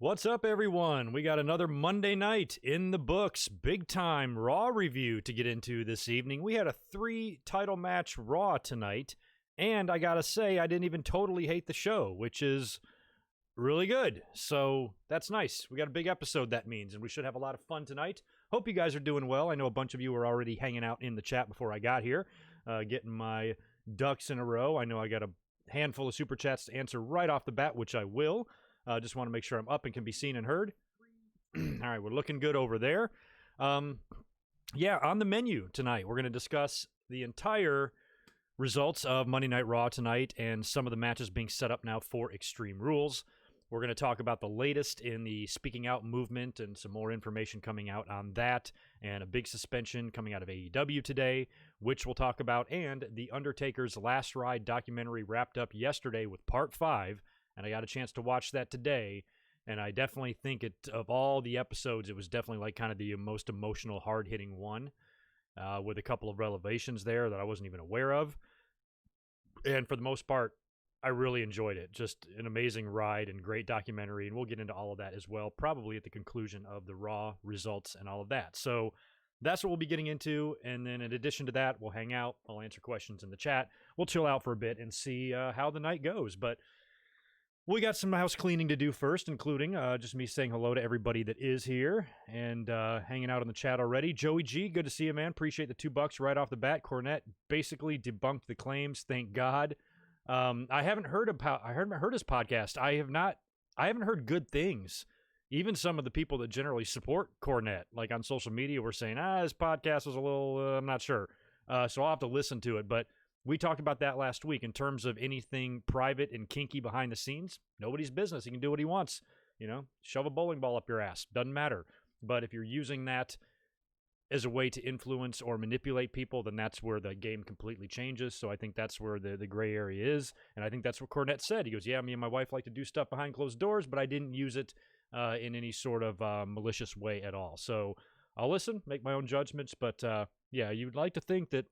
What's up, everyone? We got another Monday night in the books. Big time Raw review to get into this evening. We had a 3-title match Raw tonight, and I gotta say, I didn't even totally hate the show, which is really good. So that's nice. We got a big episode, that means, and we should have a lot of fun tonight. Hope you guys are doing well. I know a bunch of you were already hanging out in the chat before I got here, getting my ducks in a row. I know I got a handful of super chats to answer right off the bat, which I will. Just want to make sure I'm up and can be seen and heard. All right, we're looking good over there. Yeah, on the menu tonight, we're going to discuss the entire results of Monday Night Raw tonight and some of the matches being set up now for Extreme Rules. We're going to talk about the latest in the Speaking Out movement and some more information coming out on that, and a big suspension coming out of AEW today, which we'll talk about, and the Undertaker's Last Ride documentary wrapped up yesterday with Part 5, and I got a chance to watch that today, and I definitely think of all the episodes, it was definitely like kind of the most emotional, hard-hitting one, with a couple of revelations there that I wasn't even aware of, and for the most part, I really enjoyed it. Just an amazing ride and great documentary, and we'll get into all of that as well, probably at the conclusion of the Raw results and all of that. So that's what we'll be getting into, and then in addition to that, we'll hang out, I'll answer questions in the chat, we'll chill out for a bit and see how the night goes. But we got some house cleaning to do first, including just me saying hello to everybody that is here and hanging out in the chat already. Joey G, good to see you, man. Appreciate the $2 right off the bat. Cornette basically debunked the claims, thank God. I haven't heard his podcast. I haven't heard good things. Even some of the people that generally support Cornette, like on social media, were saying, his podcast was a little, I'm not sure. So I'll have to listen to it. But we talked about that last week in terms of anything private and kinky behind the scenes. Nobody's business. He can do what he wants. Shove a bowling ball up your ass. Doesn't matter. But if you're using that as a way to influence or manipulate people, then that's where the game completely changes. So I think that's where the gray area is. And I think that's what Cornette said. He goes, yeah, me and my wife like to do stuff behind closed doors, but I didn't use it in any sort of malicious way at all. So I'll listen, make my own judgments. But yeah, you'd like to think that,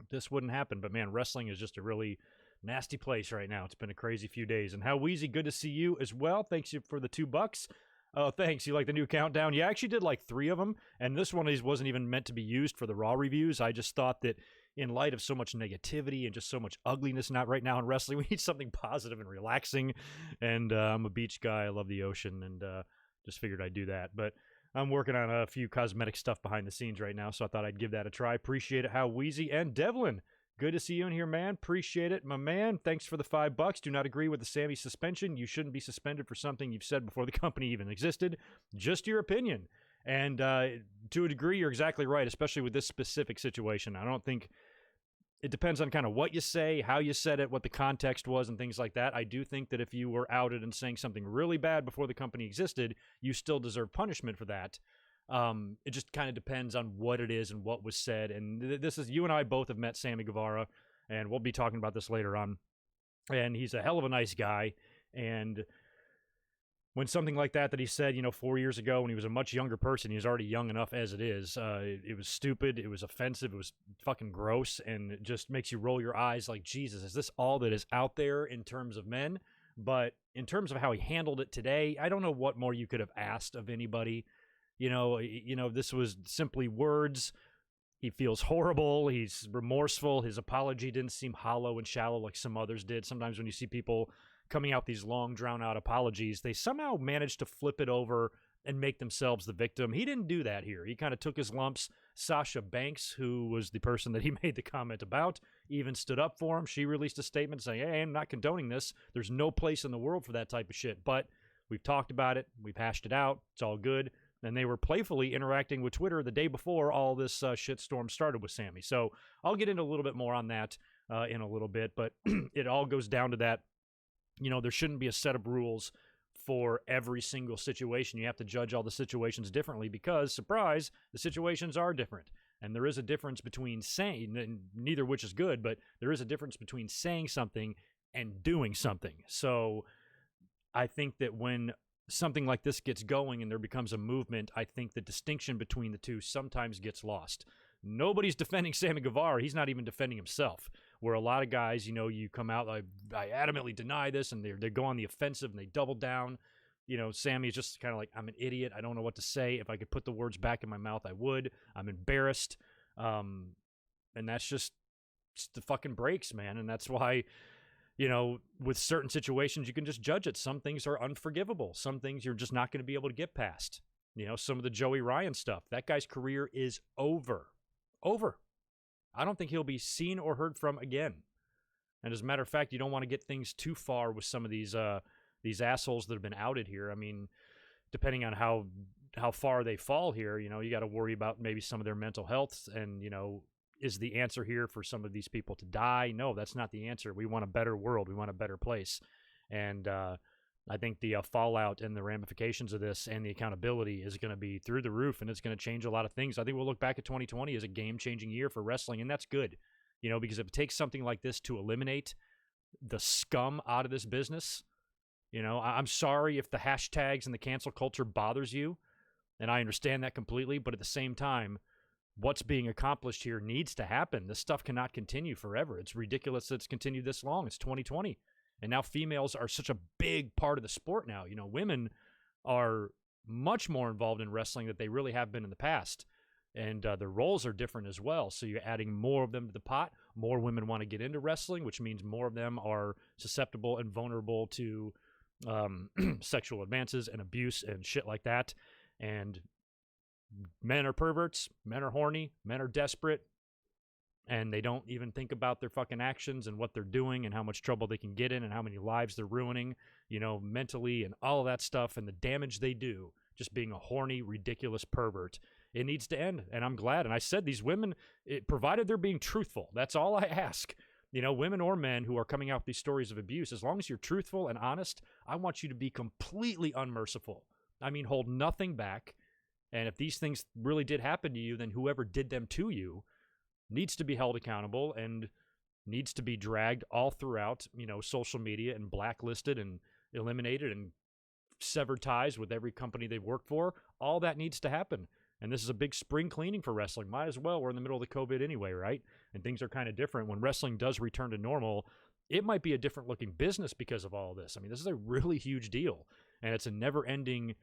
this wouldn't happen. But man, wrestling is just a really nasty place right now. It's been a crazy few days. And How Wheezy, good to see you as well. Thanks you for the $2. Oh, thanks. You like the new countdown? Yeah, I actually did like 3 of them, and this one wasn't even meant to be used for the Raw reviews. I just thought that in light of so much negativity and just so much ugliness not right now in wrestling, we need something positive and relaxing, and I'm a beach guy. I love the ocean, and just figured I'd do that. But I'm working on a few cosmetic stuff behind the scenes right now, so I thought I'd give that a try. Appreciate it, How Wheezy. And Devlin, good to see you in here, man. Appreciate it, my man. Thanks for the $5. Do not agree with the Sammy suspension. You shouldn't be suspended for something you've said before the company even existed. Just your opinion. And to a degree, you're exactly right, especially with this specific situation. I don't think it depends on kind of what you say, how you said it, what the context was, and things like that. I do think that if you were outed and saying something really bad before the company existed, you still deserve punishment for that. It just kind of depends on what it is and what was said. And this is, you and I both have met Sammy Guevara, and we'll be talking about this later on. And he's a hell of a nice guy. And when something like that he said, 4 years ago when he was a much younger person, he was already young enough as it is. It was stupid. It was offensive. It was fucking gross. And it just makes you roll your eyes like, Jesus, is this all that is out there in terms of men? But in terms of how he handled it today, I don't know what more you could have asked of anybody. This was simply words. He feels horrible. He's remorseful. His apology didn't seem hollow and shallow like some others did. Sometimes when you see people coming out these long, drawn-out apologies, they somehow manage to flip it over and make themselves the victim. He didn't do that here. He kind of took his lumps. Sasha Banks, who was the person that he made the comment about, even stood up for him. She released a statement saying, hey, I'm not condoning this. There's no place in the world for that type of shit. But we've talked about it. We've hashed it out. It's all good. And they were playfully interacting with Twitter the day before all this shitstorm started with Sammy. So I'll get into a little bit more on that in a little bit. But it all goes down to that, there shouldn't be a set of rules for every single situation. You have to judge all the situations differently because, surprise, the situations are different. And there is a difference between saying, and neither which is good, but there is a difference between saying something and doing something. So I think that when something like this gets going and there becomes a movement, I think the distinction between the two sometimes gets lost. Nobody's defending Sammy Guevara. He's not even defending himself. Where a lot of guys, you come out, I adamantly deny this, and they go on the offensive and they double down. Sammy's just kind of like, I'm an idiot. I don't know what to say. If I could put the words back in my mouth, I would. I'm embarrassed. And that's just the fucking breaks, man. And that's why, with certain situations, you can just judge it. Some things are unforgivable. Some things you're just not going to be able to get past. Some of the Joey Ryan stuff. That guy's career is over. Over. I don't think he'll be seen or heard from again. And as a matter of fact, you don't want to get things too far with some of these assholes that have been outed here. I mean, depending on how far they fall here, you got to worry about maybe some of their mental health and, is the answer here for some of these people to die? No, that's not the answer. We want a better world. We want a better place. And I think the fallout and the ramifications of this and the accountability is going to be through the roof, and it's going to change a lot of things. I think we'll look back at 2020 as a game-changing year for wrestling, and that's good, because if it takes something like this to eliminate the scum out of this business, I'm sorry if the hashtags and the cancel culture bothers you, and I understand that completely, but at the same time, what's being accomplished here needs to happen. This stuff cannot continue forever. It's ridiculous that it's continued this long. It's 2020. And now females are such a big part of the sport now. Women are much more involved in wrestling than they really have been in the past. And their roles are different as well. So you're adding more of them to the pot. More women want to get into wrestling, which means more of them are susceptible and vulnerable to sexual advances and abuse and shit like that. And men are perverts. Men are horny. Men are desperate. And they don't even think about their fucking actions and what they're doing and how much trouble they can get in and how many lives they're ruining, mentally and all of that stuff and the damage they do just being a horny, ridiculous pervert. It needs to end, and I'm glad. And I said these women, provided they're being truthful, that's all I ask. Women or men who are coming out with these stories of abuse, as long as you're truthful and honest, I want you to be completely unmerciful. I mean, hold nothing back. And if these things really did happen to you, then whoever did them to you needs to be held accountable and needs to be dragged all throughout, social media and blacklisted and eliminated and severed ties with every company they've worked for. All that needs to happen. And this is a big spring cleaning for wrestling. Might as well. We're in the middle of the COVID anyway, right? And things are kind of different. When wrestling does return to normal, it might be a different looking business because of all this. I mean, this is a really huge deal. And it's a never ending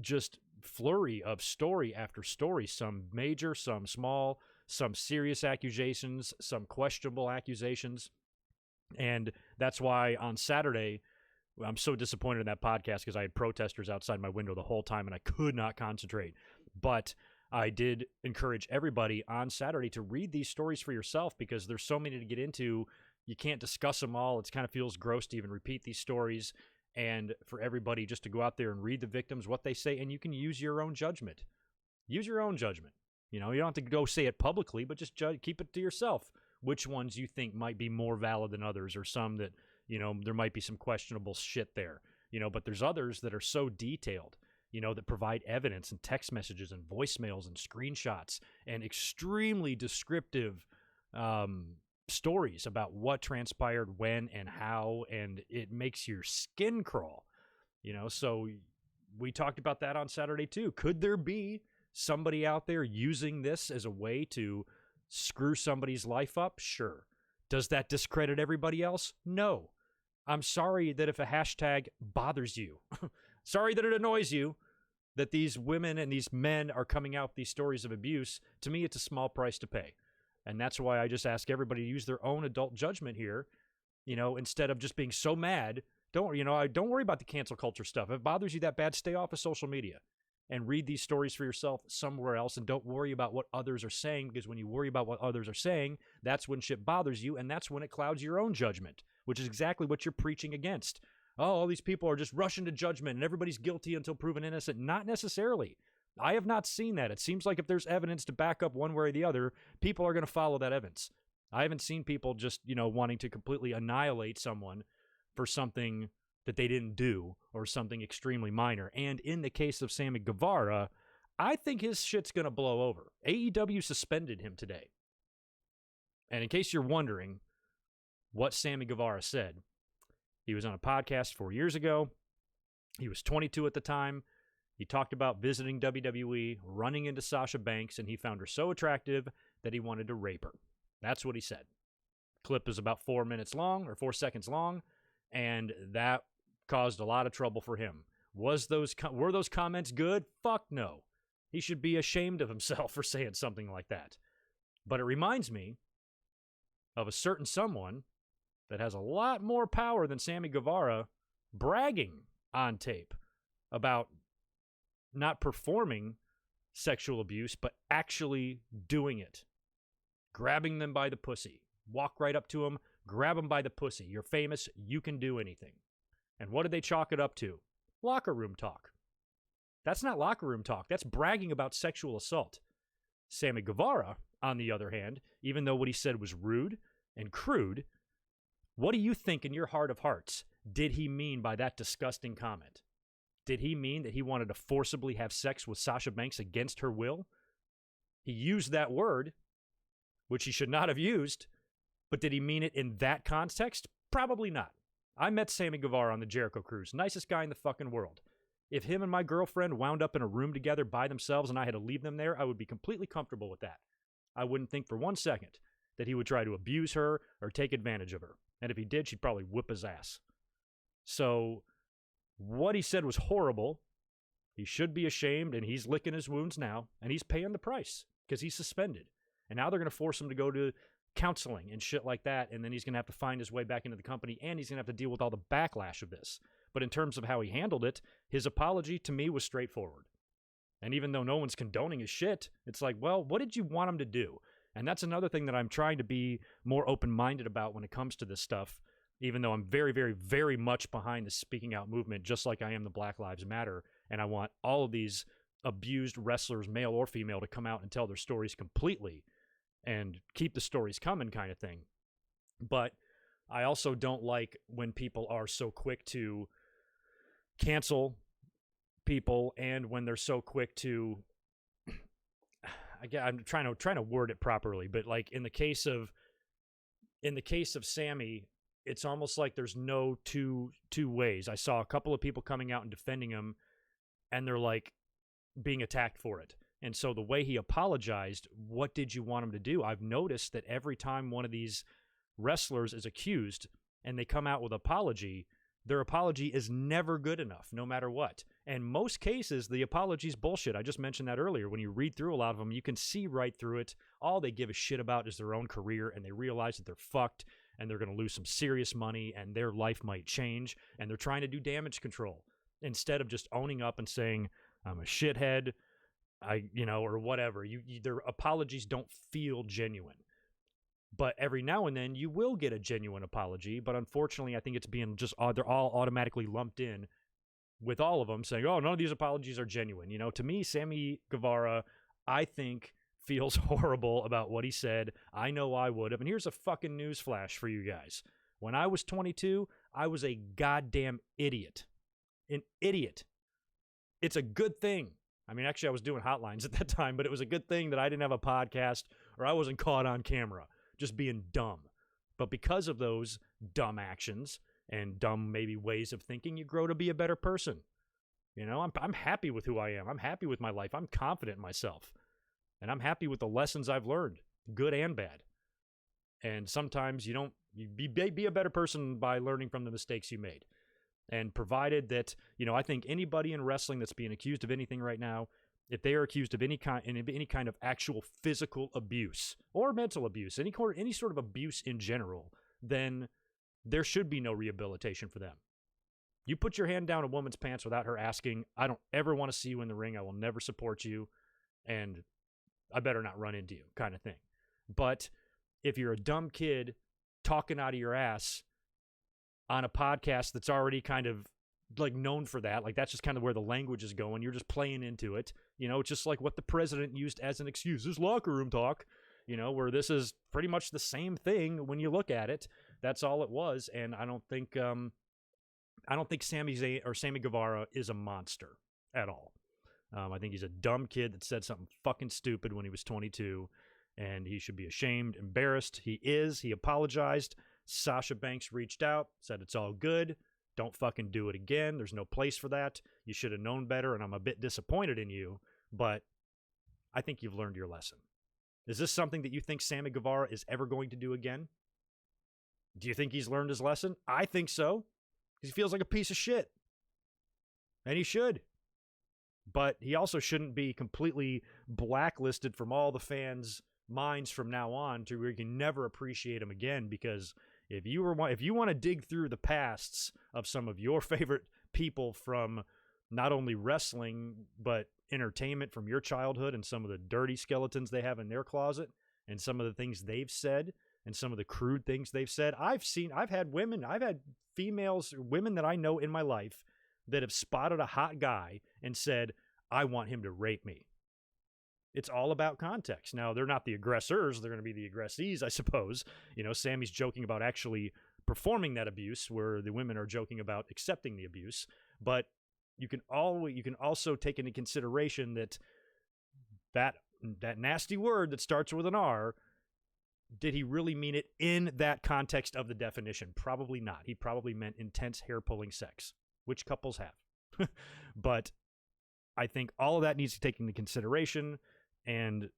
just flurry of story after story, some major, some small, some serious accusations, some questionable accusations. And that's why on Saturday, I'm so disappointed in that podcast because I had protesters outside my window the whole time and I could not concentrate. But I did encourage everybody on Saturday to read these stories for yourself because there's so many to get into. You can't discuss them all. It kind of feels gross to even repeat these stories. And for everybody just to go out there and read the victims, what they say, and you can use your own judgment. Use your own judgment. You don't have to go say it publicly, but just keep it to yourself. Which ones you think might be more valid than others, or some that, there might be some questionable shit there. But there's others that are so detailed, that provide evidence and text messages and voicemails and screenshots and extremely descriptive stories about what transpired when and how, and it makes your skin crawl. So we talked about that on Saturday too. Could there be somebody out there using this as a way to screw somebody's life up? Sure. Does that discredit everybody else? No. I'm sorry that if a hashtag bothers you, sorry that it annoys you, that these women and these men are coming out with these stories of abuse. To me, it's a small price to pay. And that's why I just ask everybody to use their own adult judgment here, instead of just being so mad. Don't worry about the cancel culture stuff. If it bothers you that bad, stay off of social media and read these stories for yourself somewhere else, and don't worry about what others are saying, because when you worry about what others are saying, that's when shit bothers you, and that's when it clouds your own judgment, which is exactly what you're preaching against. Oh, all these people are just rushing to judgment, and everybody's guilty until proven innocent. Not necessarily. I have not seen that. It seems like if there's evidence to back up one way or the other, people are going to follow that evidence. I haven't seen people just, wanting to completely annihilate someone for something that they didn't do or something extremely minor. And in the case of Sammy Guevara, I think his shit's going to blow over. AEW suspended him today. And in case you're wondering what Sammy Guevara said, he was on a podcast 4 years ago. He was 22 at the time. He talked about visiting WWE, running into Sasha Banks, and he found her so attractive that he wanted to rape her. That's what he said. Clip is about 4 minutes long, or 4 seconds long, and that caused a lot of trouble for him. Were those comments good? Fuck no. He should be ashamed of himself for saying something like that. But it reminds me of a certain someone that has a lot more power than Sammy Guevara bragging on tape about not performing sexual abuse, but actually doing it. Grabbing them by the pussy. Walk right up to them, grab them by the pussy. You're famous, you can do anything. And what did they chalk it up to? Locker room talk. That's not locker room talk. That's bragging about sexual assault. Sammy Guevara on the other hand, even though what he said was rude and crude, what do you think in your heart of hearts did he mean by that disgusting comment? Did he mean that he wanted to forcibly have sex with Sasha Banks against her will? He used that word, which he should not have used, but did he mean it in that context? Probably not. I met Sammy Guevara on the Jericho Cruise. Nicest guy in the fucking world. If him and my girlfriend wound up in a room together by themselves and I had to leave them there, I would be completely comfortable with that. I wouldn't think for 1 second that he would try to abuse her or take advantage of her. And if he did, she'd probably whip his ass. So what he said was horrible. He should be ashamed, and he's licking his wounds now, and he's paying the price because he's suspended. And now they're going to force him to go to counseling and shit like that, and then he's going to have to find his way back into the company, and he's going to have to deal with all the backlash of this. But in terms of how he handled it, his apology to me was straightforward. And even though no one's condoning his shit, it's like, well, what did you want him to do? And that's another thing that I'm trying to be more open-minded about when it comes to this stuff, even though I'm very, very, very much behind the speaking out movement, just like I am the Black Lives Matter, and I want all of these abused wrestlers, male or female, to come out and tell their stories completely and keep the stories coming kind of thing. But I also don't like when people are so quick to cancel people and when they're so quick to, again, I'm trying to word it properly, but like in the case of Sammy, it's almost like there's no two ways. I saw a couple of people coming out and defending him, and they're like being attacked for it. And so the way he apologized, what did you want him to do? I've noticed that every time one of these wrestlers is accused and they come out with apology, their apology is never good enough, no matter what. And most cases, the apology's bullshit. I just mentioned that earlier. When you read through a lot of them, you can see right through it. All they give a shit about is their own career, and they realize that they're fucked, and they're going to lose some serious money, and their life might change, and they're trying to do damage control instead of just owning up and saying, I'm a shithead, or whatever. Their apologies don't feel genuine. But every now and then you will get a genuine apology, but unfortunately I think it's being just, they're all automatically lumped in with all of them saying, oh, none of these apologies are genuine. To me, Sammy Guevara, I think, feels horrible about what he said. I know I would have. And here's a fucking news flash for you guys. When I was 22, I was a goddamn idiot. An idiot. It's a good thing. I mean, actually, I was doing hotlines at that time, but it was a good thing that I didn't have a podcast or I wasn't caught on camera just being dumb. But because of those dumb actions and dumb maybe ways of thinking, you grow to be a better person. I'm happy with who I am. I'm happy with my life. I'm confident in myself. And I'm happy with the lessons I've learned, good and bad. And sometimes you be a better person by learning from the mistakes you made. And provided that, I think anybody in wrestling that's being accused of anything right now, if they are accused of any kind of actual physical abuse or mental abuse, any sort of abuse in general, then there should be no rehabilitation for them. You put your hand down a woman's pants without her asking, I don't ever want to see you in the ring, I will never support you, and I better not run into you, kind of thing. But if you're a dumb kid talking out of your ass on a podcast that's already kind of like known for that, like that's just kind of where the language is going, you're just playing into it. It's just like what the president used as an excuse, this locker room talk, where this is pretty much the same thing when you look at it. That's all it was. And I don't think Sammy Guevara is a monster at all. I think he's a dumb kid that said something fucking stupid when he was 22, and he should be ashamed, embarrassed. He is. He apologized. Sasha Banks reached out, said it's all good. Don't fucking do it again. There's no place for that. You should have known better, and I'm a bit disappointed in you, but I think you've learned your lesson. Is this something that you think Sammy Guevara is ever going to do again? Do you think he's learned his lesson? I think so. He feels like a piece of shit. And he should. But he also shouldn't be completely blacklisted from all the fans' minds from now on to where you can never appreciate him again, because if you want to dig through the pasts of some of your favorite people from not only wrestling but entertainment from your childhood and some of the dirty skeletons they have in their closet and some of the things they've said and some of the crude things they've said, I've had women that I know in my life that have spotted a hot guy and said, I want him to rape me. it's all about context. Now, they're not the aggressors. They're going to be the aggressees, I suppose. Sammy's joking about actually performing that abuse, where the women are joking about accepting the abuse. But you can also take into consideration that nasty word that starts with an R, did he really mean it in that context of the definition? Probably not. He probably meant intense hair-pulling sex, which couples have. But I think all of that needs to take into consideration, and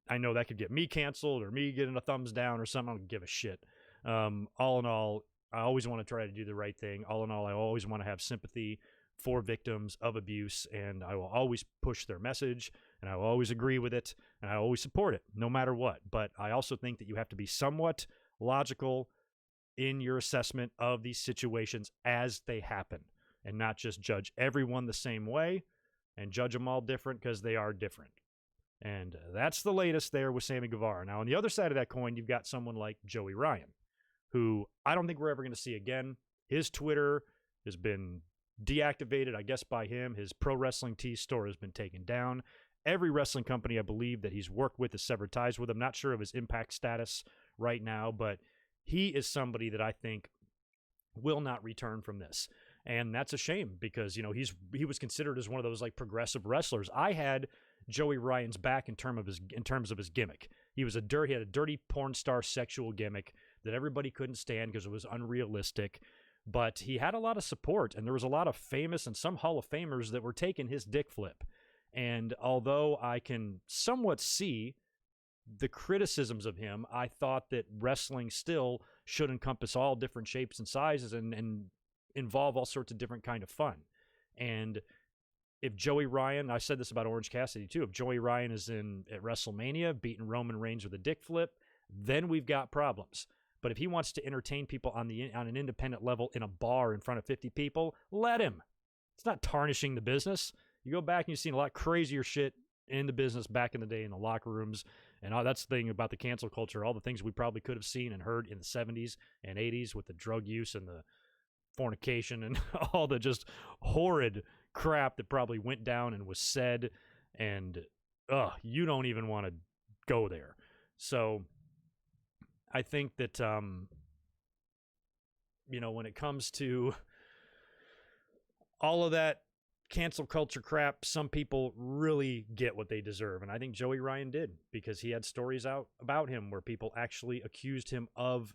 I know that could get me canceled or me getting a thumbs down or something. I don't give a shit. All in all, I always want to try to do the right thing. All in all, I always want to have sympathy for victims of abuse, and I will always push their message, and I will always agree with it, and I always support it, no matter what. But I also think that you have to be somewhat logical in your assessment of these situations as they happen, and not just judge everyone the same way and judge them all different, because they are different. And that's the latest there with Sammy Guevara. Now, on the other side of that coin, you've got someone like Joey Ryan, who I don't think we're ever going to see again. His Twitter has been deactivated, I guess, by him. His Pro Wrestling Tees store has been taken down. Every wrestling company, I believe, that he's worked with has severed ties with him. Not sure of his Impact status right now, but he is somebody that I think will not return from this. And that's a shame, because, he was considered as one of those like progressive wrestlers. I had Joey Ryan's back in terms of his gimmick. He had a dirty porn star sexual gimmick that everybody couldn't stand because it was unrealistic. But he had a lot of support, and there was a lot of famous and some Hall of Famers that were taking his dick flip. And although I can somewhat see the criticisms of him, I thought that wrestling still should encompass all different shapes and sizes and involve all sorts of different kind of fun. And if Joey Ryan, I said this about Orange Cassidy too, if Joey Ryan is at WrestleMania beating Roman Reigns with a dick flip, then we've got problems. But if he wants to entertain people on an independent level in a bar in front of 50 people, let him. It's not tarnishing the business. You go back and you've seen a lot crazier shit in the business back in the day in the locker rooms. And that's the thing about the cancel culture, all the things we probably could have seen and heard in the 70s and 80s with the drug use and the fornication and all the just horrid crap that probably went down and was said. And you don't even want to go there. So I think that, when it comes to all of that cancel culture crap, some people really get what they deserve. And I think Joey Ryan did, because he had stories out about him where people actually accused him of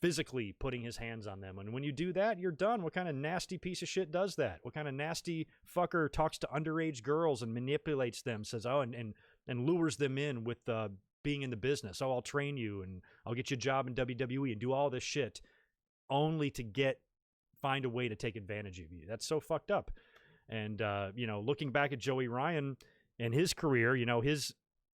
physically putting his hands on them. And when you do that, you're done. What kind of nasty piece of shit does that? What kind of nasty fucker talks to underage girls and manipulates them, says, and lures them in with being in the business. I'll train you and I'll get you a job in WWE and do all this shit only to find a way to take advantage of you. That's so fucked up. And, looking back at Joey Ryan and his career,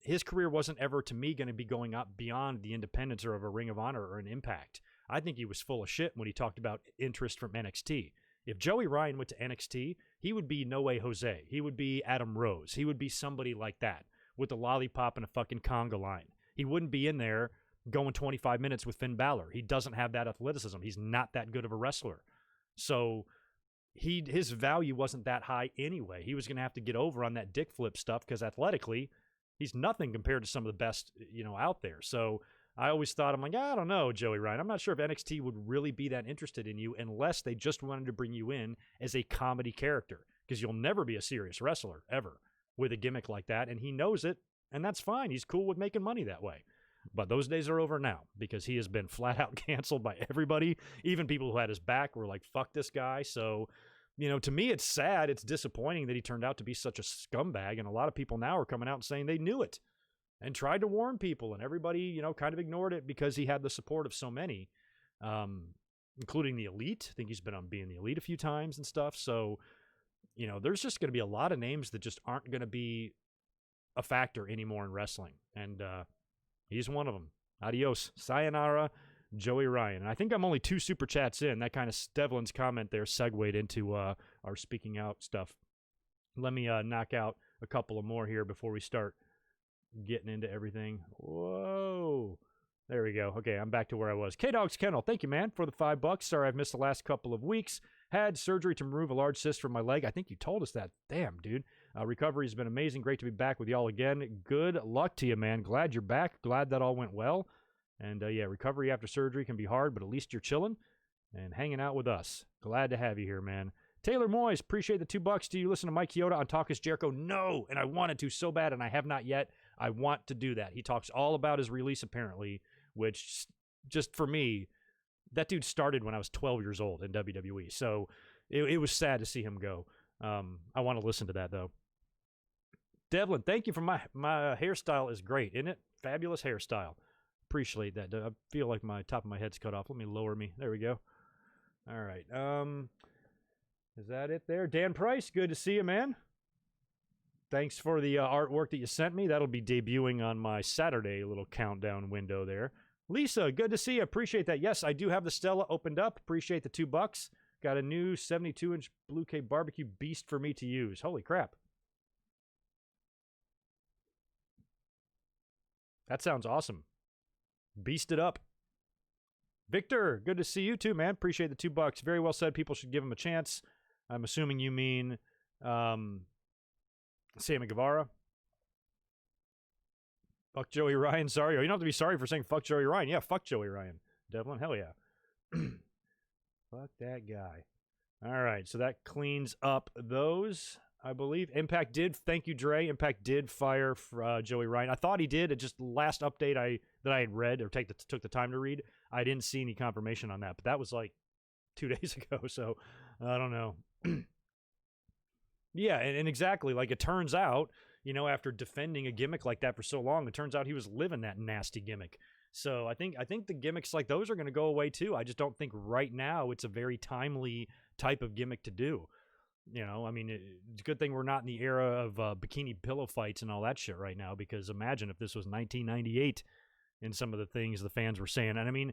his career wasn't ever, to me, going to be going up beyond the independence or of a Ring of Honor or an Impact. I think he was full of shit when he talked about interest from NXT. If Joey Ryan went to NXT, he would be No Way Jose. He would be Adam Rose. He would be somebody like that with a lollipop and a fucking conga line. He wouldn't be in there going 25 minutes with Finn Balor. He doesn't have that athleticism. He's not that good of a wrestler. So his value wasn't that high anyway. He was going to have to get over on that dick flip stuff because athletically, he's nothing compared to some of the best, out there. So I always thought, I'm like, I don't know, Joey Ryan. I'm not sure if NXT would really be that interested in you unless they just wanted to bring you in as a comedy character, because you'll never be a serious wrestler, ever, with a gimmick like that. And he knows it, and that's fine. He's cool with making money that way. But those days are over now, because he has been flat out canceled by everybody. Even people who had his back were like, fuck this guy. So, to me, it's sad. It's disappointing that he turned out to be such a scumbag. And a lot of people now are coming out and saying they knew it and tried to warn people. And everybody, kind of ignored it because he had the support of so many, including the Elite. I think he's been on Being the Elite a few times and stuff. So, there's just going to be a lot of names that just aren't going to be a factor anymore in wrestling. And, he's one of them. Adios. Sayonara, Joey Ryan. And I think I'm only 2 super chats in. That kind of Devlin's comment there segued into our speaking out stuff. Let me knock out a couple of more here before we start getting into everything. Whoa. There we go. Okay, I'm back to where I was. K-Dog's Kennel, thank you, man, for the $5. Sorry I've missed the last couple of weeks. Had surgery to remove a large cyst from my leg. I think you told us that. Damn, dude. Recovery has been amazing. Great to be back with y'all again. Good luck to you, man. Glad you're back. Glad that all went well. And yeah, recovery after surgery can be hard, but at least you're chilling and hanging out with us. Glad to have you here, man. Taylor Moyes, appreciate the $2. Do you listen to Mike Chioda on Talk is Jericho? No, and I wanted to so bad, and I have not yet. I want to do that. He talks all about his release, apparently, which just for me, that dude started when I was 12 years old in WWE, so it was sad to see him go. I want to listen to that, though. Devlin, thank you for my hairstyle is great, isn't it? Fabulous hairstyle. Appreciate that. I feel like my top of my head's cut off. Let me lower me. There we go. All right. Is that it there? Dan Price, good to see you, man. Thanks for the artwork that you sent me. That'll be debuting on my Saturday little countdown window there. Lisa, good to see you. Appreciate that. Yes, I do have the Stella opened up. Appreciate the $2. Got a new 72-inch Blue K barbecue beast for me to use. Holy crap. That sounds awesome. Beast it up. Victor, good to see you too, man. Appreciate the $2. Very well said. People should give him a chance. I'm assuming you mean Sammy Guevara. Fuck Joey Ryan. Sorry. Oh, you don't have to be sorry for saying fuck Joey Ryan. Yeah, fuck Joey Ryan. Devlin, hell yeah. Fuck that guy. All right, so that cleans up those, I believe. Impact did, thank you, Dre. Impact did fire for, Joey Ryan. I thought he did. It just last update that I had read or took the time to read, I didn't see any confirmation on that. But that was like 2 days ago, so I don't know. Yeah, and exactly, like it turns out, you know, after defending a gimmick like that for so long, it turns out he was living that nasty gimmick. So I think the gimmicks like those are going to go away too. I just don't think right now it's a very timely type of gimmick to do. You know, I mean, it's a good thing we're not in the era of bikini pillow fights and all that shit right now, because imagine if this was 1998 and some of the things the fans were saying. And I mean,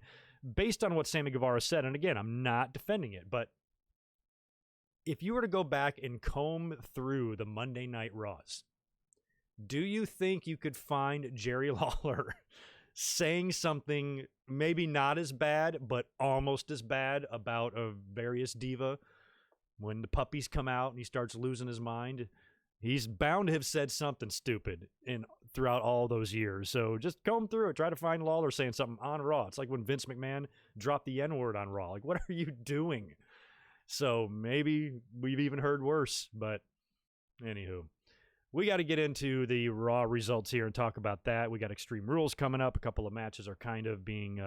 based on what Sammy Guevara said, and again, I'm not defending it, but if you were to go back and comb through the Monday Night Raws, do you think you could find Jerry Lawler saying something maybe not as bad, but almost as bad about a various diva? When the puppies come out and he starts losing his mind, he's bound to have said something stupid throughout all those years. So just comb through it. Try to find Lawler saying something on Raw. It's like when Vince McMahon dropped the N-word on Raw. Like, what are you doing? So maybe we've even heard worse. But anywho, we got to get into the Raw results here and talk about that. We got Extreme Rules coming up. A couple of matches are kind of being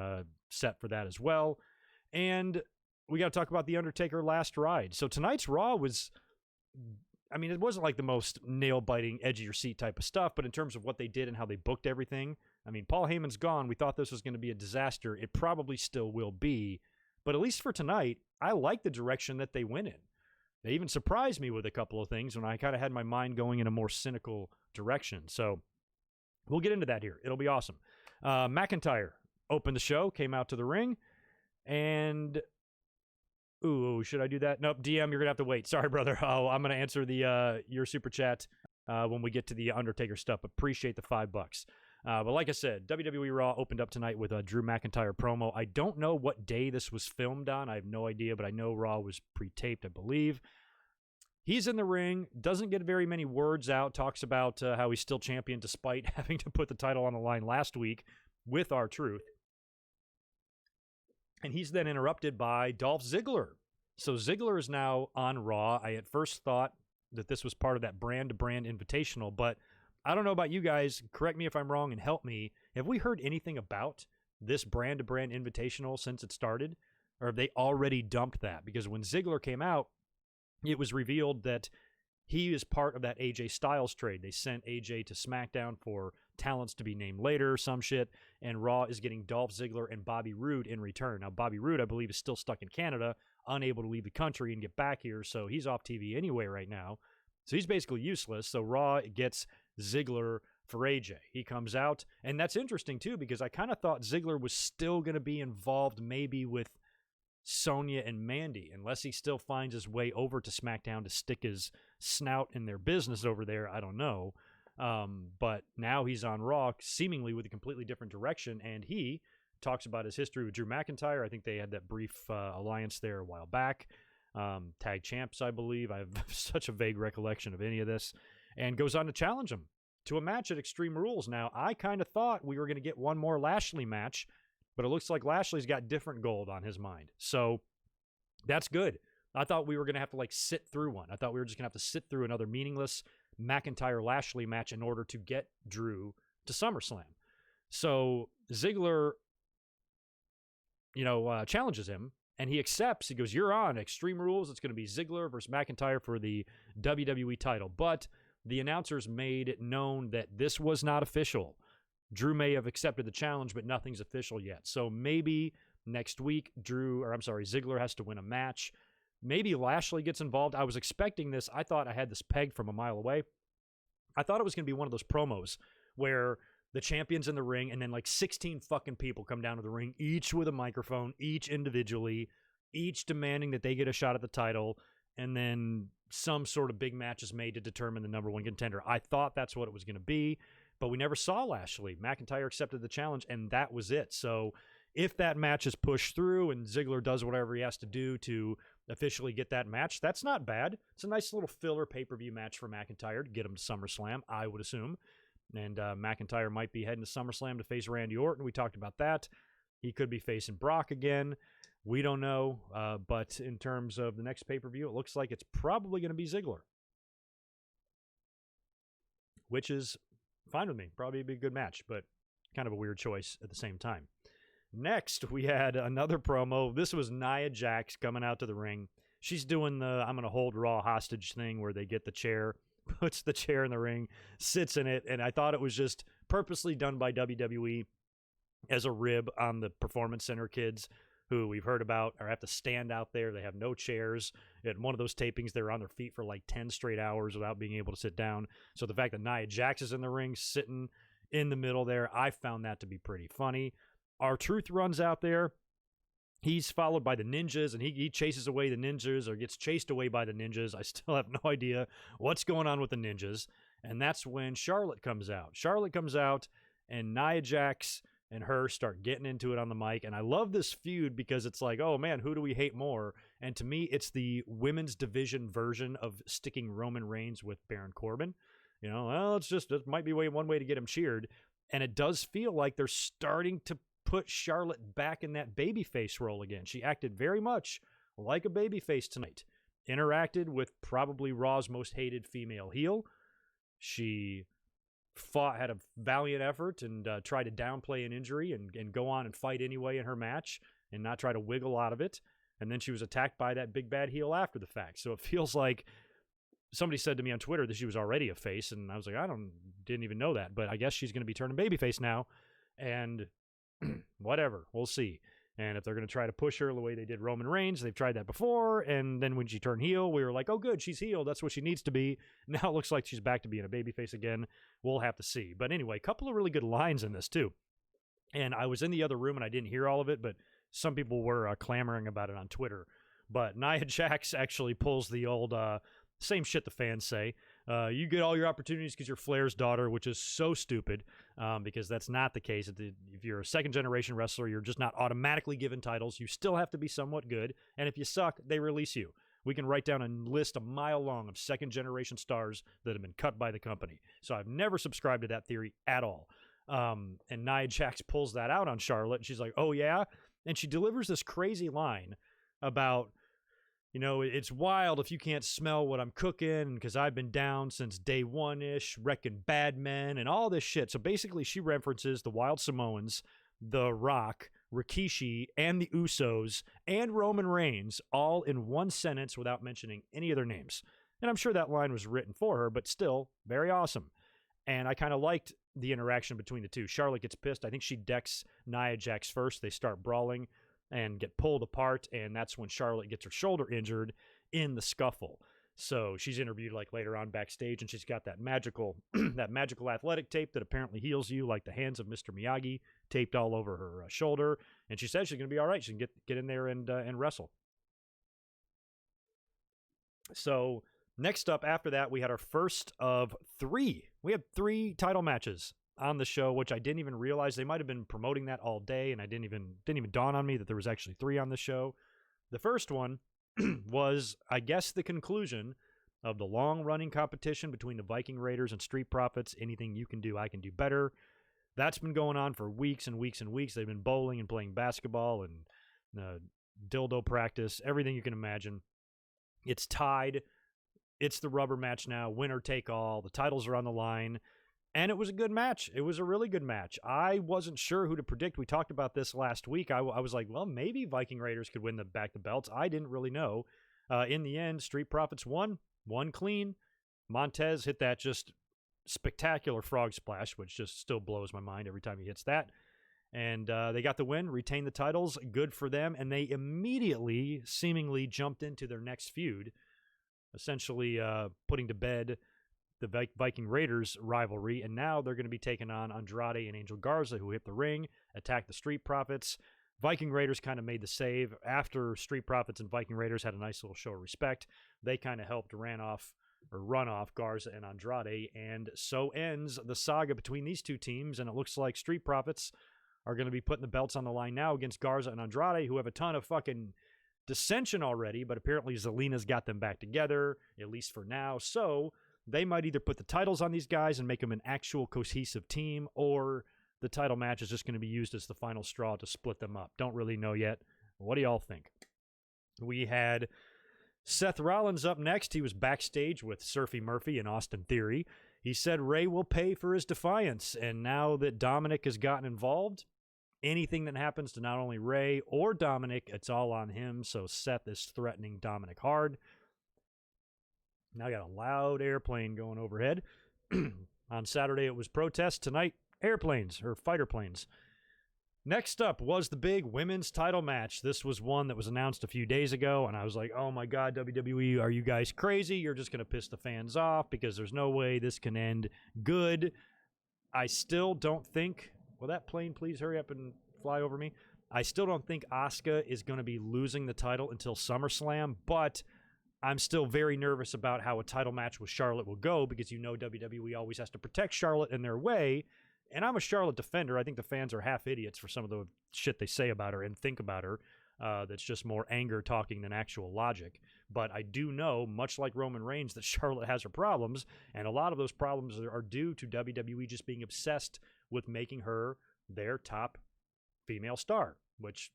set for that as well. And we got to talk about the Undertaker last ride. So tonight's Raw was, I mean, it wasn't like the most nail-biting, edge-of-your-seat type of stuff, but in terms of what they did and how they booked everything, I mean, Paul Heyman's gone. We thought this was going to be a disaster. It probably still will be. But at least for tonight, I like the direction that they went in. They even surprised me with a couple of things when I kind of had my mind going in a more cynical direction. So we'll get into that here. It'll be awesome. McIntyre opened the show, came out to the ring, and ooh, should I do that? Nope, DM, you're going to have to wait. Sorry, brother. Oh, I'm going to answer your super chat when we get to the Undertaker stuff. Appreciate the $5. But like I said, WWE Raw opened up tonight with a Drew McIntyre promo. I don't know what day this was filmed on. I have no idea, but I know Raw was pre-taped, I believe. He's in the ring, doesn't get very many words out, talks about how he's still champion despite having to put the title on the line last week with R-Truth. And he's then interrupted by Dolph Ziggler. So Ziggler is now on Raw. I at first thought that this was part of that brand-to-brand invitational, but I don't know about you guys. Correct me if I'm wrong and help me. Have we heard anything about this brand-to-brand invitational since it started? Or have they already dumped that? Because when Ziggler came out, it was revealed that he is part of that AJ Styles trade. They sent AJ to SmackDown for talents to be named later, some shit, and Raw is getting Dolph Ziggler and Bobby Roode in return. Now, Bobby Roode, I believe, is still stuck in Canada, unable to leave the country and get back here, so he's off TV anyway right now. So he's basically useless. So Raw gets Ziggler for AJ. He comes out, and that's interesting, too, because I kind of thought Ziggler was still going to be involved maybe with Sonya and Mandy, unless he still finds his way over to SmackDown to stick his snout in their business over there. I don't know. But now he's on Raw, seemingly with a completely different direction, and he talks about his history with Drew McIntyre. I think they had that brief alliance there a while back. Tag champs, I believe. I have such a vague recollection of any of this. and goes on to challenge him to a match at Extreme Rules. Now, I kind of thought we were going to get one more Lashley match, but it looks like Lashley's got different gold on his mind. So that's good. I thought we were going to have to sit through one. I thought we were just going to have to sit through another meaningless McIntyre-Lashley match in order to get Drew to SummerSlam. So Ziggler, challenges him, and he accepts. He goes, "You're on Extreme Rules. It's going to be Ziggler versus McIntyre for the WWE title." But the announcers made it known that this was not official. Drew may have accepted the challenge, but nothing's official yet. So maybe next week, Ziggler has to win a match. Maybe Lashley gets involved. I was expecting this. I thought I had this pegged from a mile away. I thought it was going to be one of those promos where the champion's in the ring and then 16 fucking people come down to the ring, each with a microphone, each individually, each demanding that they get a shot at the title, and then some sort of big match is made to determine the number one contender. I thought that's what it was going to be, but we never saw Lashley. McIntyre accepted the challenge, and that was it. So if that match is pushed through and Ziggler does whatever he has to do to officially get that match, that's not bad. It's a nice little filler pay-per-view match for McIntyre to get him to SummerSlam, I would assume. And McIntyre might be heading to SummerSlam to face Randy Orton. We talked about that. He could be facing Brock again. We don't know. But in terms of the next pay-per-view, it looks like it's probably going to be Ziggler, which is fine with me. Probably be a good match, but kind of a weird choice at the same time. Next, we had another promo. This was Nyah Jax coming out to the ring. She's doing the "I'm going to hold Raw hostage" thing where they get the chair, puts the chair in the ring, sits in it, and I thought it was just purposely done by WWE as a rib on the Performance Center kids who we've heard about or have to stand out there. They have no chairs. At one of those tapings, they're on their feet for 10 straight hours without being able to sit down. So the fact that Nyah Jax is in the ring, sitting in the middle there, I found that to be pretty funny. R-Truth runs out there. He's followed by the ninjas, and he chases away the ninjas or gets chased away by the ninjas. I still have no idea what's going on with the ninjas. And that's when Charlotte comes out. Charlotte comes out, and Nyah Jax and her start getting into it on the mic. And I love this feud because it's oh, man, who do we hate more? And to me, it's the women's division version of sticking Roman Reigns with Baron Corbin. It might be one way to get him cheered. And it does feel like they're starting to put Charlotte back in that babyface role again. She acted very much like a babyface tonight. Interacted with probably Raw's most hated female heel. She had a valiant effort and tried to downplay an injury and go on and fight anyway in her match and not try to wiggle out of it. And then she was attacked by that big bad heel after the fact. So it feels like somebody said to me on Twitter that she was already a face, and I was like, didn't even know that. But I guess she's going to be turning babyface now. And whatever, we'll see. And if they're going to try to push her the way they did Roman Reigns, they've tried that before. And then when she turned heel, we were like, oh, good, she's healed. That's what she needs to be. Now it looks like she's back to being a babyface again. We'll have to see. But anyway, a couple of really good lines in this, too. And I was in the other room and I didn't hear all of it, but some people were clamoring about it on Twitter. But Nyah Jax actually pulls the old same shit the fans say. You get all your opportunities because you're Flair's daughter, which is so stupid because that's not the case. If you're a second-generation wrestler, you're just not automatically given titles. You still have to be somewhat good, and if you suck, they release you. We can write down a list a mile long of second-generation stars that have been cut by the company. So I've never subscribed to that theory at all. And Nyah Jax pulls that out on Charlotte, and she's like, oh, yeah? And she delivers this crazy line about, it's wild if you can't smell what I'm cooking because I've been down since day one-ish, wrecking bad men and all this shit. So basically she references the Wild Samoans, The Rock, Rikishi, and the Usos, and Roman Reigns all in one sentence without mentioning any of their names. And I'm sure that line was written for her, but still very awesome. And I kind of liked the interaction between the two. Charlotte gets pissed. I think she decks Nyah Jax first. They start brawling and get pulled apart, and that's when Charlotte gets her shoulder injured in the scuffle. So she's interviewed later on backstage, and she's got that magical that magical athletic tape that apparently heals you, like the hands of Mr. Miyagi, taped all over her shoulder. And she says she's going to be all right. She can get in there and wrestle. So next up after that, we had our first of three. We had 3 title matches on the show, which I didn't even realize. They might have been promoting that all day, and I didn't even dawn on me that there was actually 3 on the show. The first one was, I guess, the conclusion of the long-running competition between the Viking Raiders and Street Profits. Anything you can do, I can do better. That's been going on for weeks and weeks and weeks. They've been bowling and playing basketball and dildo practice, everything you can imagine. It's tied. It's the rubber match now, winner take all. The titles are on the line, and it was a good match. It was a really good match. I wasn't sure who to predict. We talked about this last week. I was like, well, maybe Viking Raiders could win back the belts. I didn't really know. In the end, Street Profits won clean. Montez hit that just spectacular frog splash, which just still blows my mind every time he hits that. And they got the win, retained the titles. Good for them. And they immediately, seemingly, jumped into their next feud, essentially putting to bed the Viking Raiders rivalry. And now they're going to be taking on Andrade and Angel Garza, who hit the ring, attacked the Street Profits. Viking Raiders kind of made the save. After Street Profits and Viking Raiders had a nice little show of respect, they kind of helped run off Garza and Andrade, and so ends the saga between these two teams. And it looks like Street Profits are going to be putting the belts on the line now against Garza and Andrade, who have a ton of fucking dissension already, but apparently Zelina's got them back together, at least for now. So they might either put the titles on these guys and make them an actual cohesive team, or the title match is just going to be used as the final straw to split them up. Don't really know yet. What do y'all think? We had Seth Rollins up next. He was backstage with Surfy Murphy and Austin Theory. He said Ray will pay for his defiance, and now that Dominic has gotten involved, anything that happens to not only Ray or Dominic, it's all on him. So Seth is threatening Dominic hard. Now I got a loud airplane going overhead. On Saturday it was protest. Tonight, airplanes or fighter planes. Next up was the big women's title match. This was one that was announced a few days ago, and I was like, oh my God, WWE, are you guys crazy? You're just going to piss the fans off because there's no way this can end good. I still don't think... Will that plane please hurry up and fly over me? I still don't think Asuka is going to be losing the title until SummerSlam, but I'm still very nervous about how a title match with Charlotte will go, because you know WWE always has to protect Charlotte in their way. And I'm a Charlotte defender. I think the fans are half idiots for some of the shit they say about her and think about her. That's just more anger talking than actual logic. But I do know, much like Roman Reigns, that Charlotte has her problems. And a lot of those problems are due to WWE just being obsessed with making her their top female star, which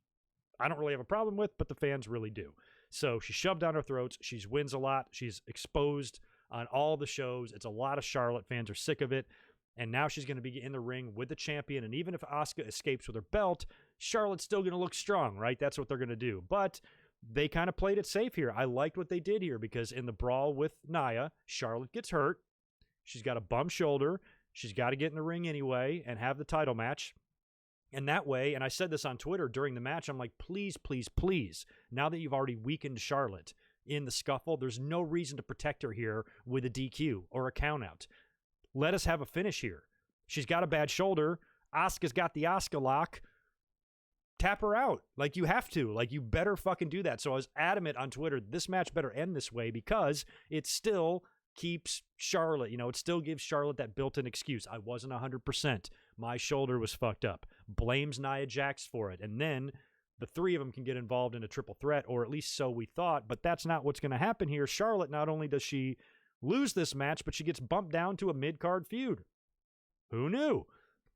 I don't really have a problem with, but the fans really do. So she's shoved down our throats. She wins a lot. She's exposed on all the shows. It's a lot of Charlotte. Fans are sick of it. And now she's going to be in the ring with the champion. And even if Asuka escapes with her belt, Charlotte's still going to look strong, right? That's what they're going to do. But they kind of played it safe here. I liked what they did here, because in the brawl with Nyah, Charlotte gets hurt. She's got a bum shoulder. She's got to get in the ring anyway and have the title match. And that way, and I said this on Twitter during the match, I'm like, please, please, please, now that you've already weakened Charlotte in the scuffle, there's no reason to protect her here with a DQ or a countout. Let us have a finish here. She's got a bad shoulder. Asuka's got the Asuka lock. Tap her out. Like, you have to. Like, you better fucking do that. So I was adamant on Twitter, this match better end this way, because it still keeps Charlotte, it still gives Charlotte that built-in excuse. I wasn't 100%. My shoulder was fucked up. Blames Nyah Jax for it. And then the three of them can get involved in a triple threat, or at least so we thought. But that's not what's going to happen here. Charlotte, not only does she lose this match, but she gets bumped down to a mid-card feud. Who knew?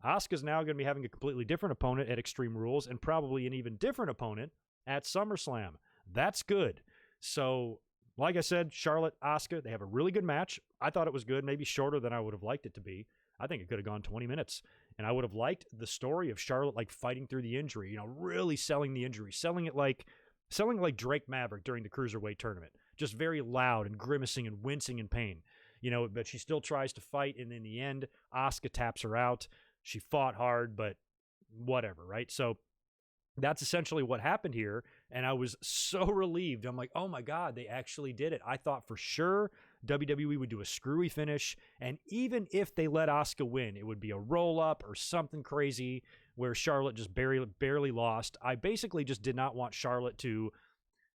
Asuka's now going to be having a completely different opponent at Extreme Rules, and probably an even different opponent at SummerSlam. That's good. So, like I said, Charlotte, Asuka, they have a really good match. I thought it was good, maybe shorter than I would have liked it to be. I think it could have gone 20 minutes. And I would have liked the story of Charlotte, like, fighting through the injury, really selling the injury, selling it like Drake Maverick during the Cruiserweight tournament. Just very loud and grimacing and wincing in pain. But she still tries to fight, and in the end, Asuka taps her out. She fought hard, but whatever, right? So that's essentially what happened here, and I was so relieved. I'm like, oh my God, they actually did it. I thought for sure WWE would do a screwy finish, and even if they let Asuka win, it would be a roll-up or something crazy where Charlotte just barely lost. I basically just did not want Charlotte to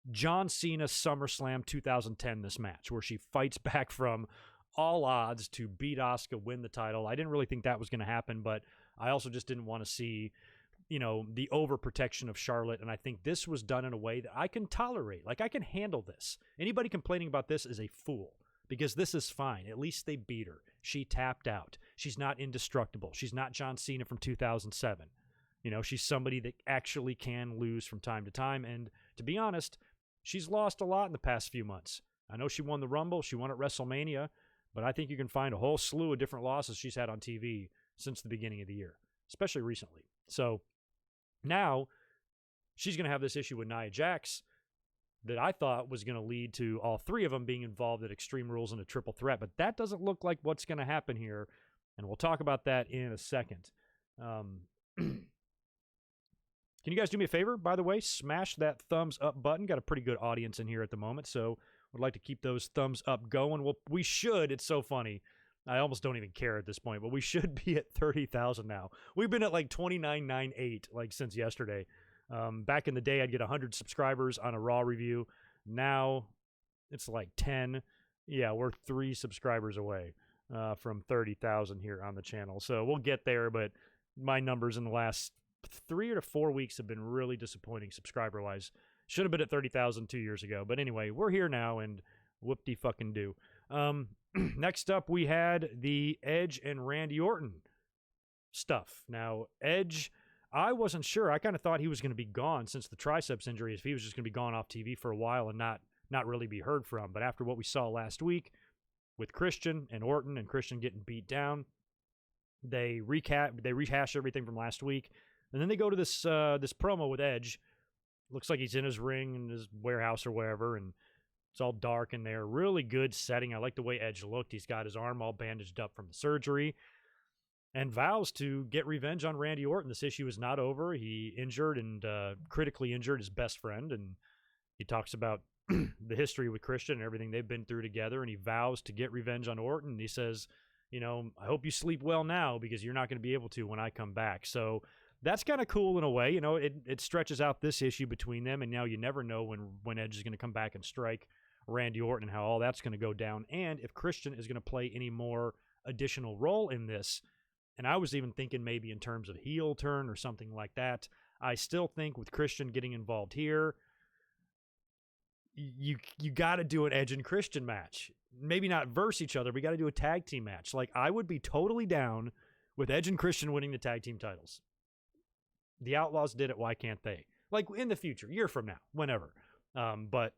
John Cena SummerSlam 2010 this match, where she fights back from all odds to beat Asuka, win the title. I didn't really think that was going to happen, but I also just didn't want to see, the overprotection of Charlotte, and I think this was done in a way that I can tolerate. Like, I can handle this. Anybody complaining about this is a fool, because this is fine. At least they beat her. She tapped out. She's not indestructible. She's not John Cena from 2007. You know, she's somebody that actually can lose from time to time. And to be honest, she's lost a lot in the past few months. I know she won the Rumble. She won at WrestleMania. But I think you can find a whole slew of different losses she's had on TV since the beginning of the year, especially recently. So now she's going to have this issue with Nyah Jax that I thought was going to lead to all three of them being involved at Extreme Rules in a triple threat. But that doesn't look like what's going to happen here. And we'll talk about that in a second. Can you guys do me a favor, by the way? Smash that thumbs up button. Got a pretty good audience in here at the moment, so would like to keep those thumbs up going. Well, we should. It's so funny. I almost don't even care at this point, but we should be at 30,000 now. We've been at like 29,980 like since yesterday. Back in the day, I'd get 100 subscribers on a Raw review. Now it's like 10. Yeah, we're 3 subscribers away from 30,000 here on the channel. So we'll get there, but my numbers in the last 3 or 4 weeks have been really disappointing subscriber-wise. Should have been at 30,000 2 years ago. But anyway, we're here now, and whoop-de-fucking-do. Next up, we had the Edge and Randy Orton stuff. Now, Edge, I wasn't sure. I kind of thought he was going to be gone since the triceps injury, if he was just going to be gone off TV for a while and not really be heard from. But after what we saw last week with Christian and Orton and Christian getting beat down, they rehash everything from last week. And then they go to this promo with Edge. Looks like he's in his ring in his warehouse or wherever, and it's all dark in there. Really good setting. I like the way Edge looked. He's got his arm all bandaged up from the surgery and vows to get revenge on Randy Orton. This issue is not over. He injured and critically injured his best friend, and he talks about the history with Christian and everything they've been through together, and he vows to get revenge on Orton. And he says, you know, I hope you sleep well now because you're not going to be able to when I come back. So that's kind of cool in a way. You know, it stretches out this issue between them, and now you never know when Edge is going to come back and strike Randy Orton and how all that's going to go down, and if Christian is going to play any more additional role in this. And I was even thinking maybe in terms of heel turn or something like that. I still think with Christian getting involved here, you got to do an Edge and Christian match. Maybe not verse each other, but you got to do a tag team match. Like, I would be totally down with Edge and Christian winning the tag team titles. The Outlaws did it. Why can't they? Like, in the future, year from now, whenever. But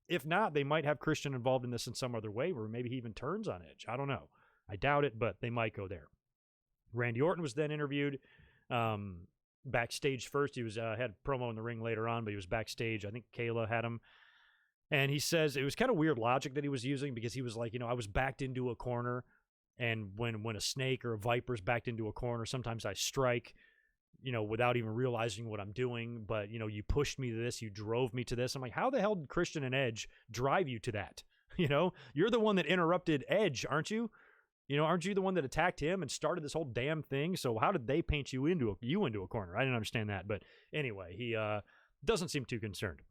if not, they might have Christian involved in this in some other way, where maybe he even turns on Edge. I don't know. I doubt it, but they might go there. Randy Orton was then interviewed backstage first. He was had a promo in the ring later on, but he was backstage. I think Kayla had him. And he says it was kind of weird logic that he was using, because he was like, you know, I was backed into a corner, and when a snake or a viper's backed into a corner, sometimes I strike, you know, without even realizing what I'm doing. But, you know, you pushed me to this, you drove me to this. I'm like, how the hell did Christian and Edge drive you to that? You know, you're the one that interrupted Edge, aren't you? You know, aren't you the one that attacked him and started this whole damn thing? So how did they paint you into a corner? I didn't understand that. But anyway, he doesn't seem too concerned.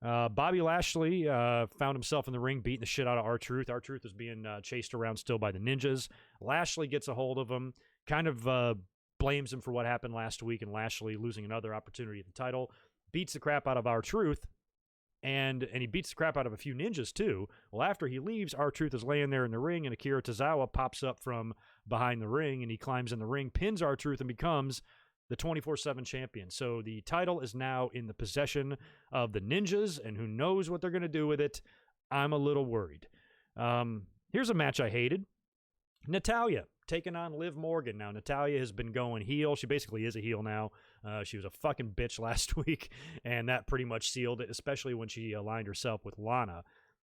Bobby Lashley found himself in the ring beating the shit out of R-Truth. R-Truth was being chased around still by the ninjas. Lashley gets a hold of him, kind of blames him for what happened last week, and Lashley losing another opportunity at the title, beats the crap out of R-Truth, and he beats the crap out of a few ninjas too. Well, after he leaves, R-Truth is laying there in the ring, and Akira Tozawa pops up from behind the ring, and he climbs in the ring, pins R-Truth, and becomes the 24/7 champion. So the title is now in the possession of the ninjas, and who knows what they're going to do with it. I'm a little worried. Here's a match I hated. Natalya taking on Liv Morgan. Now, Natalya has been going heel. She basically is a heel now. She was a fucking bitch last week, and that pretty much sealed it, especially when she aligned herself with Lana.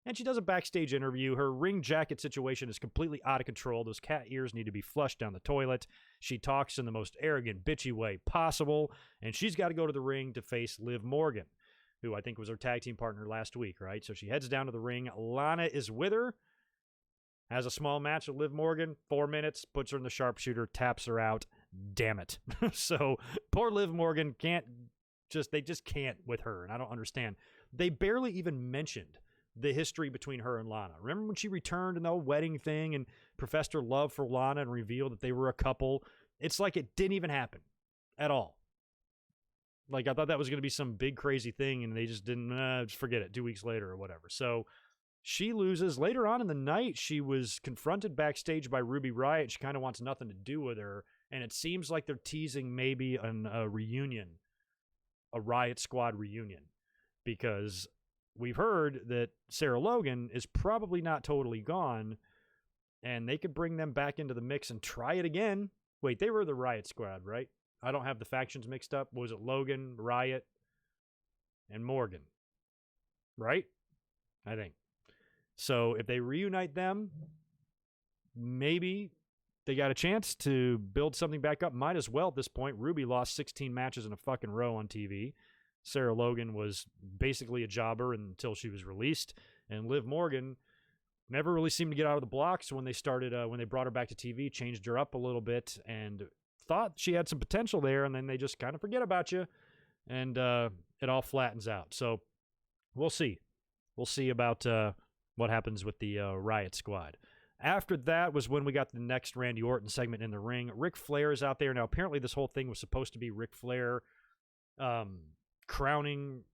And she does a backstage interview. Her ring jacket situation is completely out of control. Those cat ears need to be flushed down the toilet. She talks in the most arrogant, bitchy way possible, and she's got to go to the ring to face Liv Morgan, who I think was her tag team partner last week, right? So she heads down to the ring. Lana is with her, has a small match with Liv Morgan, 4 minutes, puts her in the sharpshooter, taps her out. Damn it. So poor Liv Morgan they just can't with her, and I don't understand. They barely even mentioned the history between her and Lana. Remember when she returned in the whole wedding thing and professed her love for Lana and revealed that they were a couple? It's like it didn't even happen at all. Like, I thought that was going to be some big crazy thing, and they just didn't, just forget it 2 weeks later or whatever. So She loses. Later on in the night, she was confronted backstage by Ruby Riott. She kind of wants nothing to do with her, and it seems like they're teasing maybe a reunion, a Riott Squad reunion, because we've heard that Sarah Logan is probably not totally gone, and they could bring them back into the mix and try it again. Wait, they were the Riott Squad, right? I don't have the factions mixed up. Was it Logan, Riott, and Morgan? Right? I think. So if they reunite them, maybe they got a chance to build something back up. Might as well at this point. Ruby lost 16 matches in a fucking row on TV. Sarah Logan was basically a jobber until she was released. And Liv Morgan never really seemed to get out of the blocks when they started, when they brought her back to TV, changed her up a little bit, and thought she had some potential there, and then they just kind of forget about you, and it all flattens out. So we'll see. We'll see about what happens with the Riott Squad. After that was when we got the next Randy Orton segment in the ring. Ric Flair is out there. Now, apparently this whole thing was supposed to be Ric Flair crowning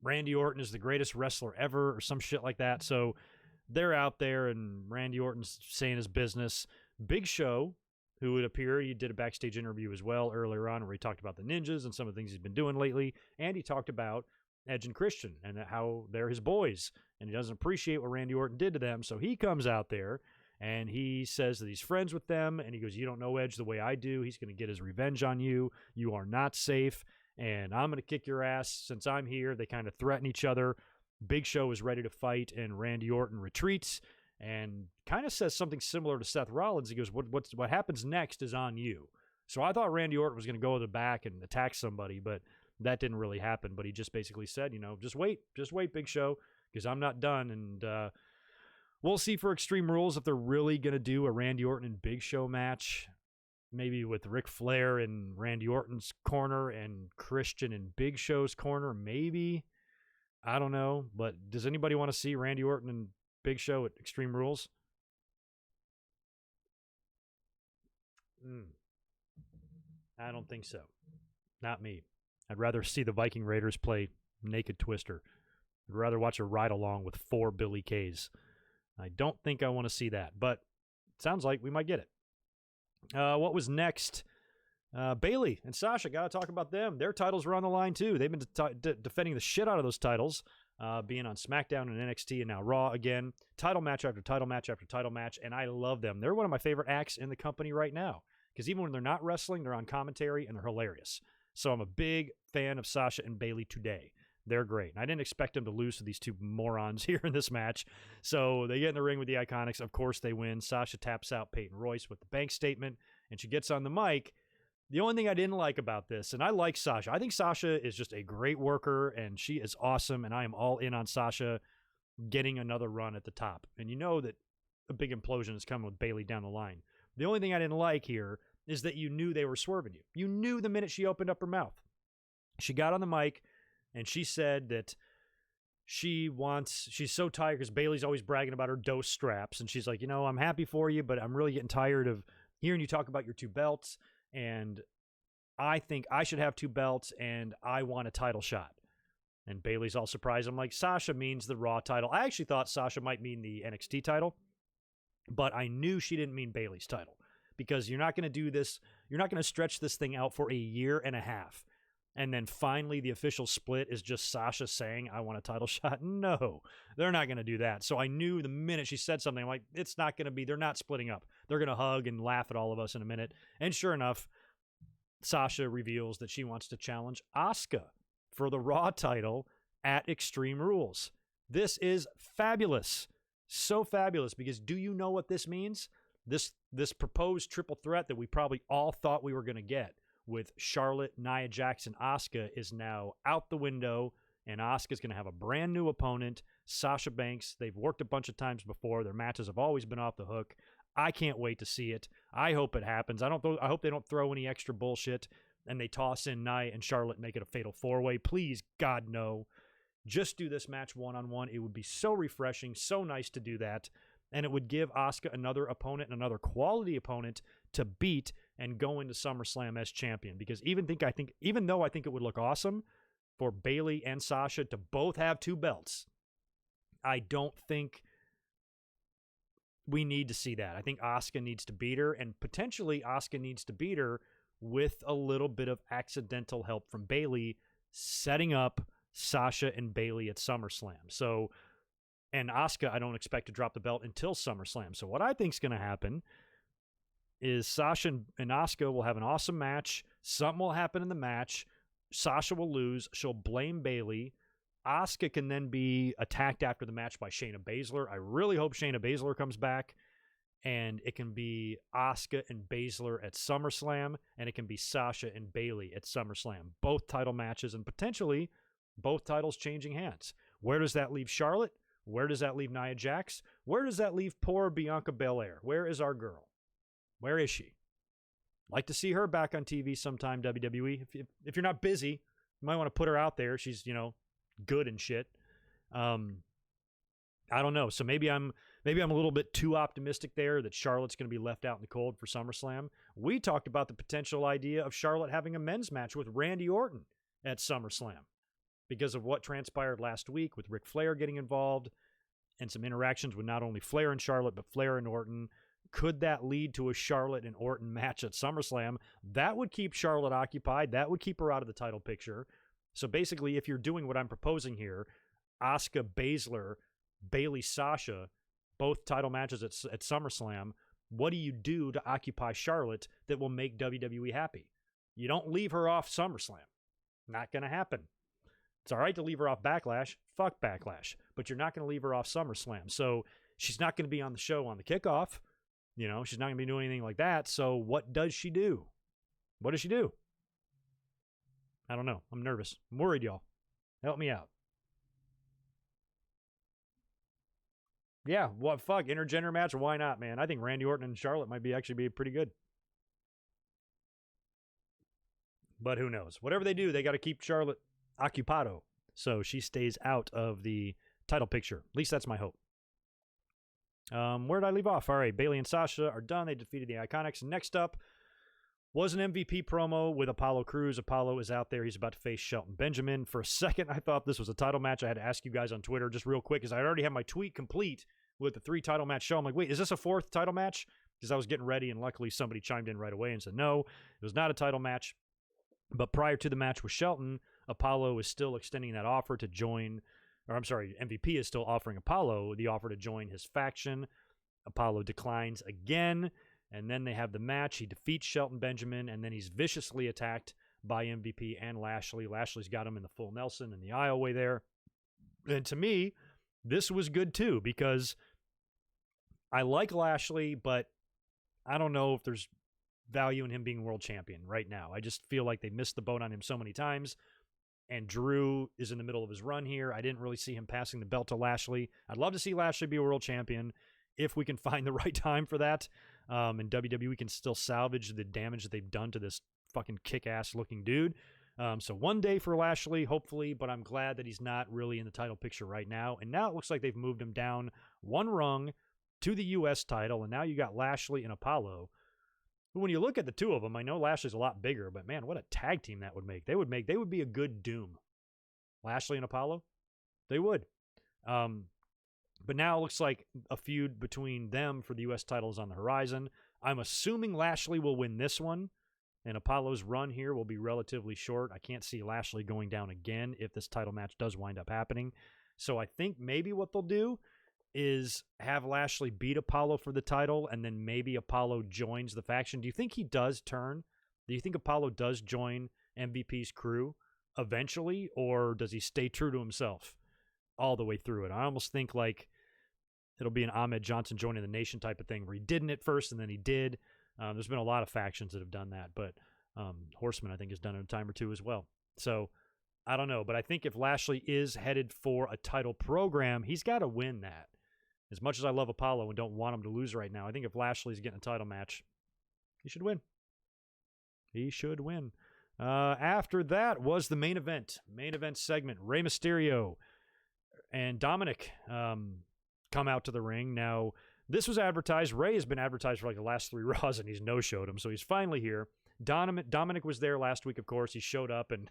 Randy Orton as the greatest wrestler ever or some shit like that. So they're out there, and Randy Orton's saying his business. Big Show, who would appear, he did a backstage interview as well earlier on where he talked about the ninjas and some of the things he's been doing lately, and he talked about Edge and Christian and how they're his boys, and he doesn't appreciate what Randy Orton did to them. So he comes out there and he says that he's friends with them, and he goes, you don't know Edge the way I do. He's going to get his revenge on you. You are not safe, and I'm going to kick your ass since I'm here. They kind of threaten each other. Big Show is ready to fight, and Randy Orton retreats and kind of says something similar to Seth Rollins. He goes, what happens next is on you. So I thought Randy Orton was going to go to the back and attack somebody, but that didn't really happen. But he just basically said, just wait, Big Show, because I'm not done. And we'll see for Extreme Rules if they're really going to do a Randy Orton and Big Show match, maybe with Ric Flair in Randy Orton's corner and Christian in Big Show's corner, maybe. I don't know. But does anybody want to see Randy Orton and Big Show at Extreme Rules? I don't think so. Not me. I'd rather see the Viking Raiders play Naked Twister. I'd rather watch a ride-along with 4 Billy Kays. I don't think I want to see that, but it sounds like we might get it. What was next? Bayley and Sasha, got to talk about them. Their titles were on the line, too. They've been defending the shit out of those titles, being on SmackDown and NXT and now Raw again. Title match after title match after title match, and I love them. They're one of my favorite acts in the company right now, because even when they're not wrestling, they're on commentary, and they're hilarious. So I'm a big fan of Sasha and Bayley today. They're great. And I didn't expect them to lose to these two morons here in this match. So they get in the ring with the Iconics. Of course they win. Sasha taps out Peyton Royce with the bank statement, and she gets on the mic. The only thing I didn't like about this, and I like Sasha. I think Sasha is just a great worker, and she is awesome, and I am all in on Sasha getting another run at the top. And you know that a big implosion is coming with Bayley down the line. The only thing I didn't like here is that you knew they were swerving you. You knew the minute she opened up her mouth. She got on the mic, and she said that she's so tired because Bayley's always bragging about her dose straps, and she's like, I'm happy for you, but I'm really getting tired of hearing you talk about your 2 belts, and I think I should have 2 belts, and I want a title shot. And Bayley's all surprised. I'm like, Sasha means the Raw title. I actually thought Sasha might mean the NXT title, but I knew she didn't mean Bayley's title, because you're not going to do this. You're not going to stretch this thing out for a year and a half. And then finally the official split is just Sasha saying, I want a title shot. No, they're not going to do that. So I knew the minute she said something, I'm like, it's not going to be, they're not splitting up. They're going to hug and laugh at all of us in a minute. And sure enough, Sasha reveals that she wants to challenge Asuka for the Raw title at Extreme Rules. This is fabulous. So fabulous, because do you know what this means? This proposed triple threat that we probably all thought we were going to get with Charlotte, Nyah Jax, and Asuka is now out the window, and Asuka's going to have a brand new opponent, Sasha Banks. They've worked a bunch of times before. Their matches have always been off the hook. I can't wait to see it. I hope it happens. I hope they don't throw any extra bullshit and they toss in Nyah and Charlotte and make it a fatal 4-way. Please, God, no. Just do this match one-on-one. It would be so refreshing, so nice to do that. And it would give Asuka another opponent, another quality opponent to beat and go into SummerSlam as champion. Because even though I think it would look awesome for Bayley and Sasha to both have 2 belts, I don't think we need to see that. I think Asuka needs to beat her, and potentially Asuka needs to beat her with a little bit of accidental help from Bayley, setting up Sasha and Bayley at SummerSlam. So, and Asuka, I don't expect to drop the belt until SummerSlam. So what I think is going to happen is Sasha and Asuka will have an awesome match. Something will happen in the match. Sasha will lose. She'll blame Bayley. Asuka can then be attacked after the match by Shayna Baszler. I really hope Shayna Baszler comes back. And it can be Asuka and Baszler at SummerSlam. And it can be Sasha and Bayley at SummerSlam. Both title matches and potentially both titles changing hands. Where does that leave Charlotte? Where does that leave Nyah Jax? Where does that leave poor Bianca Belair? Where is our girl? Where is she? Like to see her back on TV sometime, WWE. If you're not busy, you might want to put her out there. She's, good and shit. I don't know. So maybe I'm a little bit too optimistic there that Charlotte's going to be left out in the cold for SummerSlam. We talked about the potential idea of Charlotte having a men's match with Randy Orton at SummerSlam because of what transpired last week with Ric Flair getting involved and some interactions with not only Flair and Charlotte, but Flair and Orton. Could that lead to a Charlotte and Orton match at SummerSlam? That would keep Charlotte occupied. That would keep her out of the title picture. So basically, if you're doing what I'm proposing here, Asuka, Baszler, Bayley, Sasha, both title matches at SummerSlam, what do you do to occupy Charlotte that will make WWE happy? You don't leave her off SummerSlam. Not going to happen. It's all right to leave her off Backlash. Fuck Backlash. But you're not going to leave her off SummerSlam. So she's not going to be on the show on the kickoff. She's not going to be doing anything like that. So what does she do? What does she do? I don't know. I'm nervous. I'm worried, y'all. Help me out. Yeah, what fuck? Intergender match? Why not, man? I think Randy Orton and Charlotte might actually be pretty good. But who knows? Whatever they do, they got to keep Charlotte occupado so she stays out of the title picture. At least that's my hope. Where did I leave off? All right, Bayley and Sasha are done. They defeated the Iconics. Next up was an MVP promo with Apollo Crews. Apollo is out there. He's about to face Shelton Benjamin. For a second, I thought this was a title match. I had to ask you guys on Twitter just real quick because I already had my tweet complete with the 3 title match show. I'm like, wait, is this a 4th title match? Because I was getting ready, and luckily somebody chimed in right away and said, no, it was not a title match. But prior to the match with Shelton, Apollo is still extending that offer to join, MVP is still offering Apollo the offer to join his faction. Apollo declines again, and then they have the match. He defeats Shelton Benjamin, and then he's viciously attacked by MVP and Lashley. Lashley's got him in the full Nelson in the aisleway there. And to me, this was good too, because I like Lashley, but I don't know if there's value in him being world champion right now. I just feel like they missed the boat on him so many times. And Drew is in the middle of his run here. I didn't really see him passing the belt to Lashley. I'd love to see Lashley be a world champion if we can find the right time for that. And WWE can still salvage the damage that they've done to this fucking kick-ass looking dude. So one day for Lashley, hopefully, but I'm glad that he's not really in the title picture right now. And now it looks like they've moved him down one rung to the U.S. title, and now you got Lashley and Apollo. When you look at the two of them, I know Lashley's a lot bigger, but man, what a tag team that would make. They would be a good Doom. Lashley and Apollo, they would. But now it looks like a feud between them for the U.S. title is on the horizon. I'm assuming Lashley will win this one, and Apollo's run here will be relatively short. I can't see Lashley going down again if this title match does wind up happening. So I think maybe what they'll do is have Lashley beat Apollo for the title, and then maybe Apollo joins the faction. Do you think he does turn? Do you think Apollo does join MVP's crew eventually, or does he stay true to himself all the way through it? I almost think like it'll be an Ahmed Johnson joining the Nation type of thing where he didn't at first and then he did. There's been a lot of factions that have done that, but Horseman I think has done it a time or two as well. So I don't know, but I think if Lashley is headed for a title program, he's got to win that. As much as I love Apollo and don't want him to lose right now, I think if Lashley's getting a title match, he should win. He should win. After that was the main event segment. Rey Mysterio and Dominic come out to the ring. Now, this was advertised. Rey has been advertised for like the last 3 Raws, and he's no-showed him, so he's finally here. Dominic was there last week, of course. He showed up, and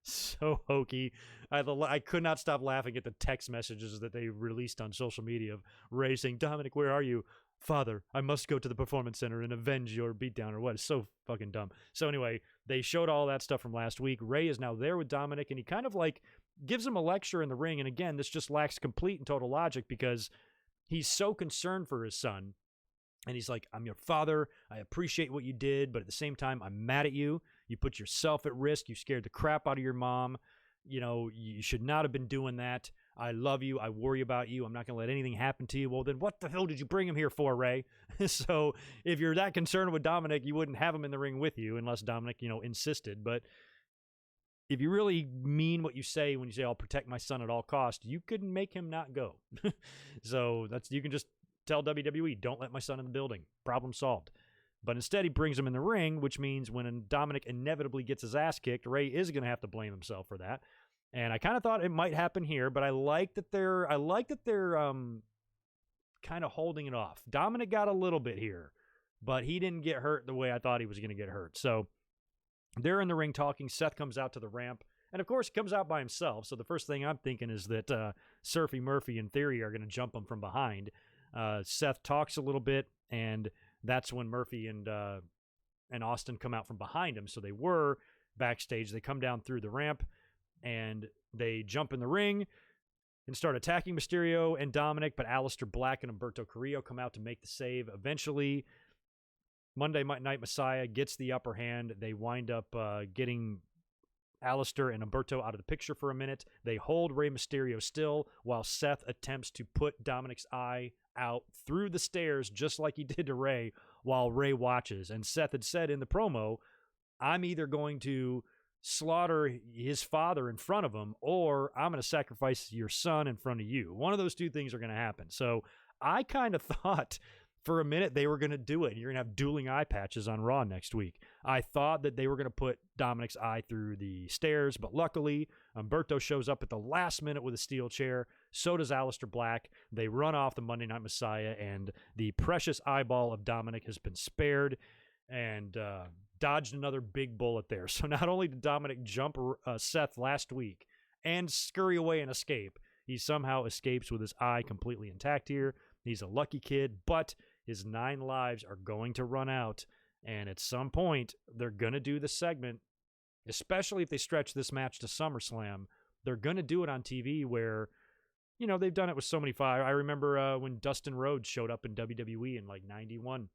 So hokey. I could not stop laughing at the text messages that they released on social media of Ray saying, Dominic, where are you? Father, I must go to the Performance Center and avenge your beatdown or what. It's so fucking dumb. So anyway, they showed all that stuff from last week. Ray is now there with Dominic, and he kind of like gives him a lecture in the ring. And again, this just lacks complete and total logic because he's so concerned for his son. And he's like, I'm your father. I appreciate what you did, but at the same time, I'm mad at you. You put yourself at risk. You scared the crap out of your mom. You know, you should not have been doing that. I love you. I worry about you. I'm not going to let anything happen to you. Well, then what the hell did you bring him here for, Ray? So if you're that concerned with Dominic, you wouldn't have him in the ring with you unless Dominic, insisted. But if you really mean what you say when you say, I'll protect my son at all costs, you could make him not go. So you can just tell WWE, don't let my son in the building. Problem solved. But instead, he brings him in the ring, which means when Dominic inevitably gets his ass kicked, Ray is going to have to blame himself for that. And I kind of thought it might happen here, but I like that they're kind of holding it off. Dominic got a little bit here, but he didn't get hurt the way I thought he was going to get hurt. So they're in the ring talking. Seth comes out to the ramp. And, of course, he comes out by himself. So the first thing I'm thinking is that Surfy Murphy and Theory are going to jump him from behind. Seth talks a little bit, and that's when Murphy and Austin come out from behind him. So they were backstage. They come down through the ramp, and they jump in the ring and start attacking Mysterio and Dominic, but Aleister Black and Humberto Carrillo come out to make the save. Eventually, Monday Night Messiah gets the upper hand. They wind up getting Aleister and Humberto out of the picture for a minute. They hold Rey Mysterio still while Seth attempts to put Dominic's eye out through the stairs just like he did to Rey while Rey watches. And Seth had said in the promo, I'm either going to slaughter his father in front of him or I'm going to sacrifice your son in front of you. One of those two things are going to happen. So I kind of thought for a minute they were going to do it. You're going to have dueling eye patches on Raw next week. I thought that they were going to put Dominic's eye through the stairs, but luckily Humberto shows up at the last minute with a steel chair. So does Aleister Black. They run off the Monday Night Messiah, and the precious eyeball of Dominic has been spared and dodged another big bullet there. So not only did Dominic jump Seth last week and scurry away and escape, he somehow escapes with his eye completely intact here. He's a lucky kid, but his 9 lives are going to run out, and at some point, they're going to do the segment, especially if they stretch this match to SummerSlam. They're going to do it on TV where, they've done it with so many fire. I remember when Dustin Rhodes showed up in WWE in like 91,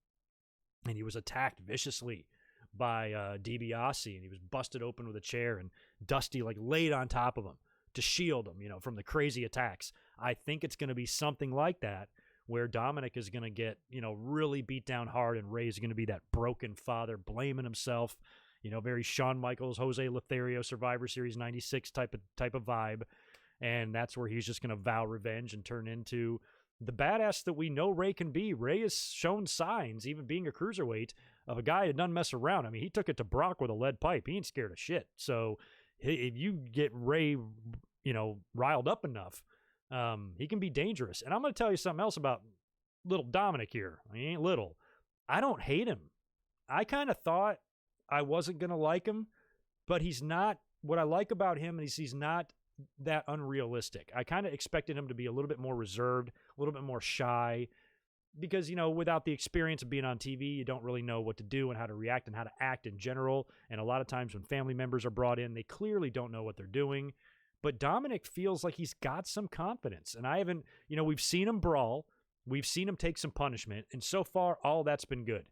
and he was attacked viciously by DiBiase, and he was busted open with a chair, and Dusty laid on top of him to shield him, from the crazy attacks. I think it's going to be something like that, where Dominic is going to get, really beat down hard, and Rey's going to be that broken father blaming himself, very Shawn Michaels, Jose Lothario, Survivor Series 96 type of vibe. And that's where he's just going to vow revenge and turn into the badass that we know Rey can be. Rey has shown signs, even being a cruiserweight, of a guy that doesn't mess around. I mean, he took it to Brock with a lead pipe. He ain't scared of shit. So if you get Rey, riled up enough, he can be dangerous. And I'm going to tell you something else about little Dominic here. He ain't little. I don't hate him. I kind of thought I wasn't going to like him, but he's not. What I like about him is he's not that unrealistic. I kind of expected him to be a little bit more reserved, a little bit more shy, because, without the experience of being on TV, you don't really know what to do and how to react and how to act in general. And a lot of times when family members are brought in, they clearly don't know what they're doing. But Dominic feels like he's got some confidence. And I haven't, we've seen him brawl. We've seen him take some punishment. And so far, all that's been good.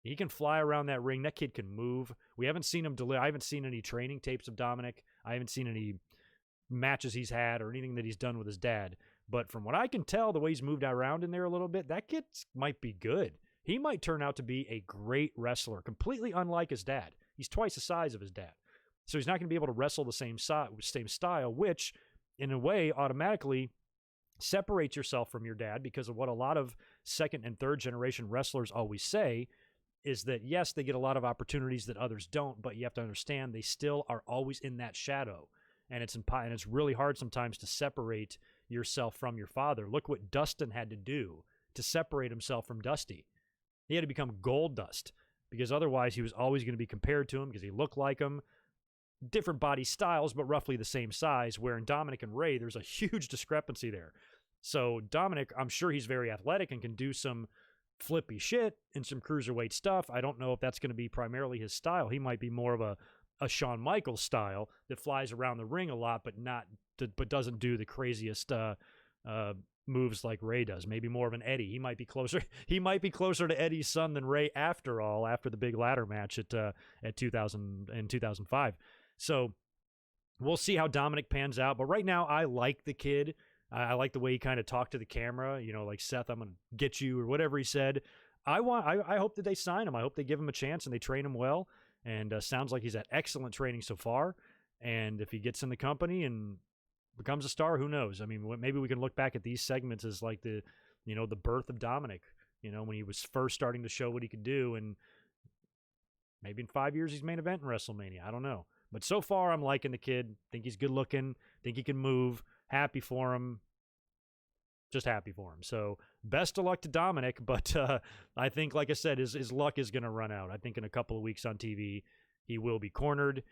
He can fly around that ring. That kid can move. We haven't seen him I haven't seen any training tapes of Dominic. I haven't seen any matches he's had or anything that he's done with his dad. But from what I can tell, the way he's moved around in there a little bit, that kid might be good. He might turn out to be a great wrestler, completely unlike his dad. He's twice the size of his dad. So he's not going to be able to wrestle the same style, which in a way automatically separates yourself from your dad, because of what a lot of second and third generation wrestlers always say is that, yes, they get a lot of opportunities that others don't, but you have to understand they still are always in that shadow. And it's really hard sometimes to separate yourself from your father. Look what Dustin had to do to separate himself from Dusty. He had to become Gold Dust, because otherwise he was always going to be compared to him because he looked like him. different body styles, but roughly the same size, where in Dominic and Ray, there's a huge discrepancy there. So Dominic, I'm sure he's very athletic and can do some flippy shit and some cruiserweight stuff. I don't know if that's going to be primarily his style. He might be more of a Shawn Michaels style that flies around the ring a lot, but doesn't do the craziest moves like Ray does. Maybe more of an Eddie. He might be closer. He might be closer to Eddie's son than Ray after all. After the big ladder match at 2005. So we'll see how Dominic pans out. But right now, I like the kid. I like the way he kind of talked to the camera. You know, like, Seth, I'm gonna get you, or whatever he said. I hope that they sign him. I hope they give him a chance and they train him well. And sounds like he's had excellent training so far. And if he gets in the company and becomes a star, who knows? I mean, maybe we can look back at these segments as like the birth of Dominic, when he was first starting to show what he could do. And maybe in 5 years, he's main event in WrestleMania. I don't know. But so far, I'm liking the kid. Think he's good looking. Think he can move. Happy for him. Just happy for him. So best of luck to Dominic. But I think, like I said, his luck is going to run out. I think in a couple of weeks on TV, he will be cornered.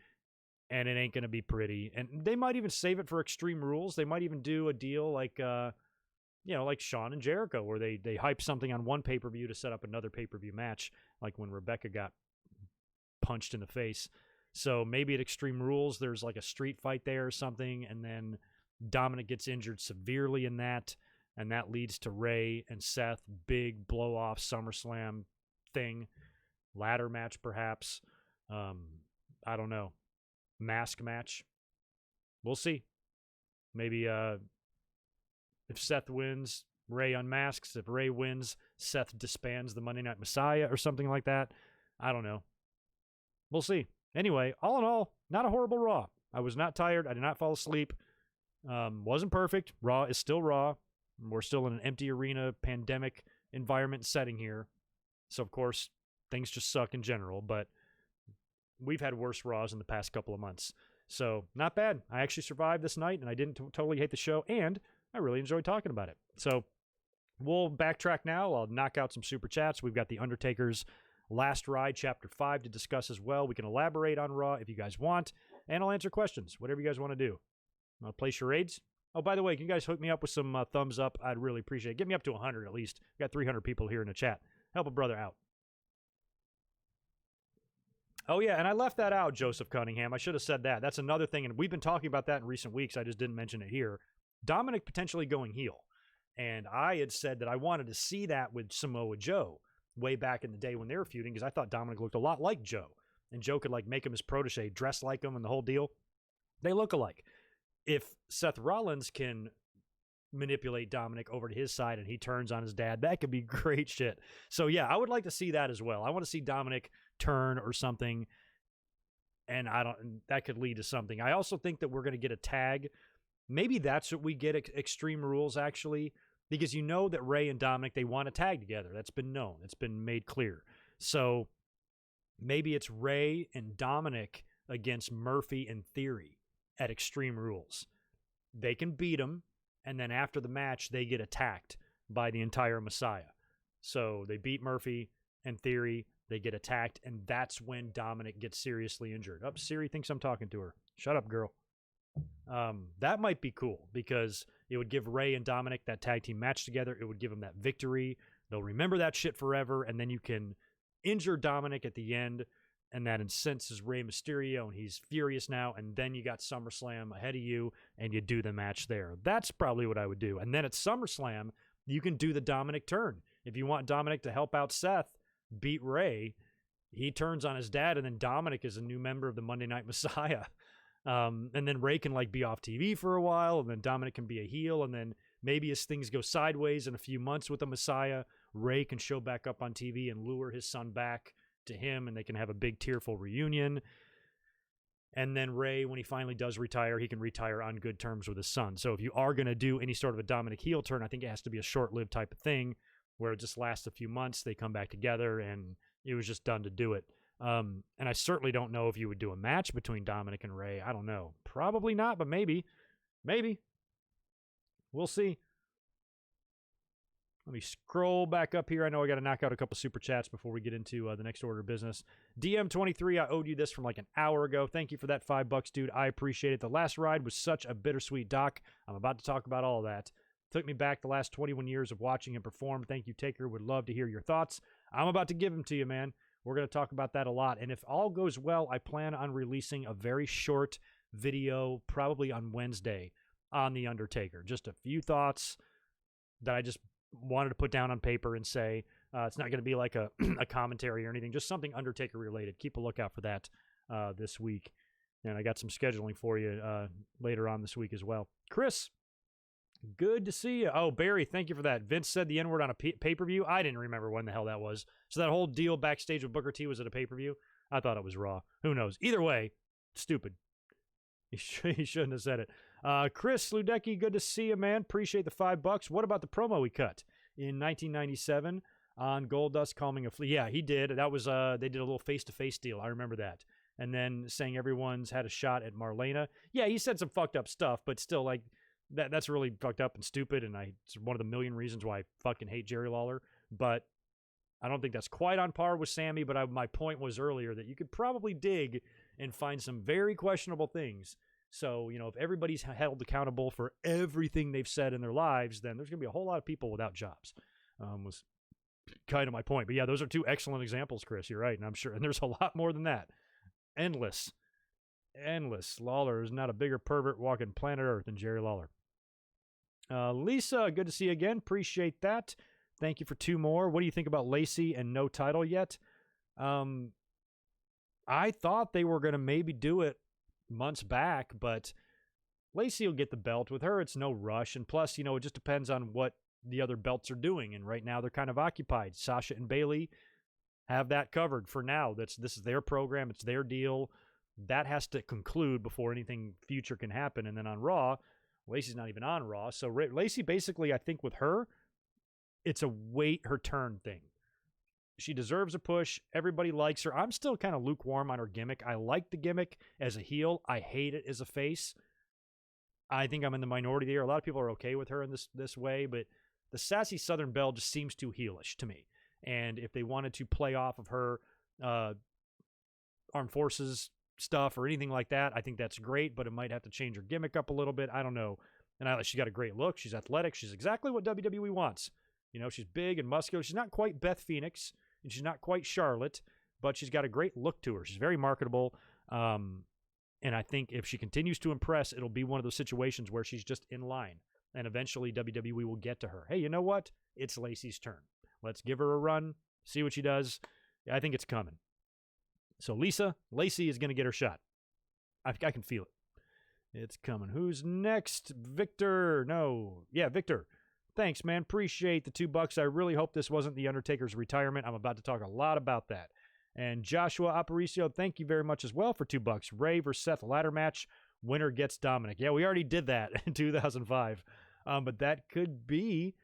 And it ain't going to be pretty. And they might even save it for Extreme Rules. They might even do a deal like, like Shawn and Jericho, where they hype something on one pay-per-view to set up another pay-per-view match, like when Rebecca got punched in the face. So maybe at Extreme Rules, there's like a street fight there or something, and then Dominic gets injured severely in that, and that leads to Ray and Seth, big blow-off SummerSlam thing, ladder match perhaps. I don't know. Mask match. We'll see. Maybe if Seth wins, Ray unmasks. If Ray wins, Seth disbands the Monday Night Messiah or something like that. I don't know. We'll see. Anyway, all in all, not a horrible Raw. I was not tired. I did not fall asleep. Wasn't perfect. Raw is still Raw. We're still in an empty arena, pandemic environment setting here. So, of course, things just suck in general, but we've had worse Raws in the past couple of months. So, not bad. I actually survived this night, and I didn't totally hate the show, and I really enjoyed talking about it. So, we'll backtrack now. I'll knock out some super chats. We've got The Undertaker's Last Ride, Chapter 5 to discuss as well. We can elaborate on Raw if you guys want, and I'll answer questions, whatever you guys want to do. I'll play charades. Oh, by the way, can you guys hook me up with some thumbs up? I'd really appreciate it. Get me up to 100 at least. We've got 300 people here in the chat. Help a brother out. Oh, yeah, and I left that out, Joseph Cunningham. I should have said that. That's another thing, and we've been talking about that in recent weeks. I just didn't mention it here. Dominic potentially going heel. And I had said that I wanted to see that with Samoa Joe way back in the day when they were feuding, because I thought Dominic looked a lot like Joe. And Joe could, make him his protege, dress like him, and the whole deal. They look alike. If Seth Rollins can manipulate Dominic over to his side and he turns on his dad, that could be great shit. So, yeah, I would like to see that as well. I want to see Dominic turn or something, and that could lead to something. I also think that we're going to get a tag. Maybe that's what we get at Extreme Rules, actually, because you know that Ray and Dominic, they want to tag together. That's been known. It's been made clear. So maybe it's Ray and Dominic against Murphy and Theory at Extreme Rules. They can beat them, and then after the match, they get attacked by the entire Messiah. So they beat Murphy and Theory, they get attacked, and that's when Dominic gets seriously injured. Oh, Siri thinks I'm talking to her. Shut up, girl. That might be cool, because it would give Ray and Dominic that tag team match together. It would give them that victory. They'll remember that shit forever, and then you can injure Dominic at the end, and that incenses Rey Mysterio, and he's furious now, and then you got SummerSlam ahead of you, and you do the match there. That's probably what I would do. And then at SummerSlam, you can do the Dominic turn. If you want Dominic to help out Seth, beat Ray, he turns on his dad, and then Dominic is a new member of the Monday Night Messiah. And then Ray can be off TV for a while, and then Dominic can be a heel, and then maybe as things go sideways in a few months with the Messiah, Ray can show back up on TV and lure his son back to him, and they can have a big tearful reunion. And then Ray, when he finally does retire, he can retire on good terms with his son. So if you are going to do any sort of a Dominic heel turn, I think it has to be a short-lived type of thing where it just lasts a few months, they come back together, and it was just done to do it. And I certainly don't know if you would do a match between Dominic and Ray. I don't know. Probably not, but maybe. Maybe. We'll see. Let me scroll back up here. I know I got to knock out a couple super chats before we get into the next order of business. DM23, I owed you this from like an hour ago. Thank you for that $5, dude. I appreciate it. The last ride was such a bittersweet doc. I'm about to talk about all of that. Took me back the last 21 years of watching him perform. Thank you, Taker. Would love to hear your thoughts. I'm about to give them to you, man. We're going to talk about that a lot. And if all goes well, I plan on releasing a very short video, probably on Wednesday, on The Undertaker. Just a few thoughts that I just wanted to put down on paper and say. It's not going to be like a commentary or anything, just something Undertaker related. Keep a lookout for that this week. And I got some scheduling for you later on this week as well. Chris, good to see you. Oh, Barry, thank you for that. Vince said the N-word on a pay-per-view. I didn't remember when the hell that was. So that whole deal backstage with Booker T was at a pay-per-view? I thought it was Raw. Who knows? Either way, stupid. He shouldn't have said it. Chris Ludecki, good to see you, man. Appreciate the $5. What about the promo he cut in 1997 on Goldust calming a flea? Yeah, he did. That was they did a little face-to-face deal. I remember that. And then saying everyone's had a shot at Marlena. Yeah, he said some fucked up stuff, but still, like, that's really fucked up and stupid, and it's one of the million reasons why I fucking hate Jerry Lawler. But I don't think that's quite on par with Sammy, but my point was earlier that you could probably dig and find some very questionable things. So, if everybody's held accountable for everything they've said in their lives, then there's going to be a whole lot of people without jobs, was kind of my point. But yeah, those are two excellent examples, Chris. You're right, and I'm sure. And there's a lot more than that. Endless. Lawler is not a bigger pervert walking planet Earth than Jerry Lawler. Lisa, good to see you again. Appreciate that. Thank you for 2 more. What do you think about Lacey and no title yet? I thought they were going to maybe do it months back, but Lacey will get the belt. With her, it's no rush. And plus, it just depends on what the other belts are doing. And right now, they're kind of occupied. Sasha and Bayley have that covered for now. This is their program. It's their deal. That has to conclude before anything future can happen. And then on Raw, Lacey's not even on Raw. So Lacey, basically, I think with her, it's a wait her turn thing. She deserves a push. Everybody likes her. I'm still kind of lukewarm on her gimmick. I like the gimmick as a heel. I hate it as a face. I think I'm in the minority there. A lot of people are okay with her in this way, but the sassy Southern Belle just seems too heelish to me. And if they wanted to play off of her Armed Forces stuff or anything like that, I think that's great, but it might have to change her gimmick up a little bit. I don't know. And she's got a great look. She's athletic. She's exactly what WWE wants. She's big and muscular. She's not quite Beth Phoenix, and she's not quite Charlotte, but she's got a great look to her. She's very marketable. And I think if she continues to impress, it'll be one of those situations where she's just in line. And eventually WWE will get to her. Hey, you know what? It's Lacey's turn. Let's give her a run, see what she does. I think it's coming. So Lacey is going to get her shot. I can feel it. It's coming. Who's next? Victor. No. Yeah, Victor. Thanks, man. Appreciate the $2. I really hope this wasn't The Undertaker's retirement. I'm about to talk a lot about that. And Joshua Aparicio, thank you very much as well for $2. Ray versus Seth ladder match. Winner gets Dominic. Yeah, we already did that in 2005. But that could be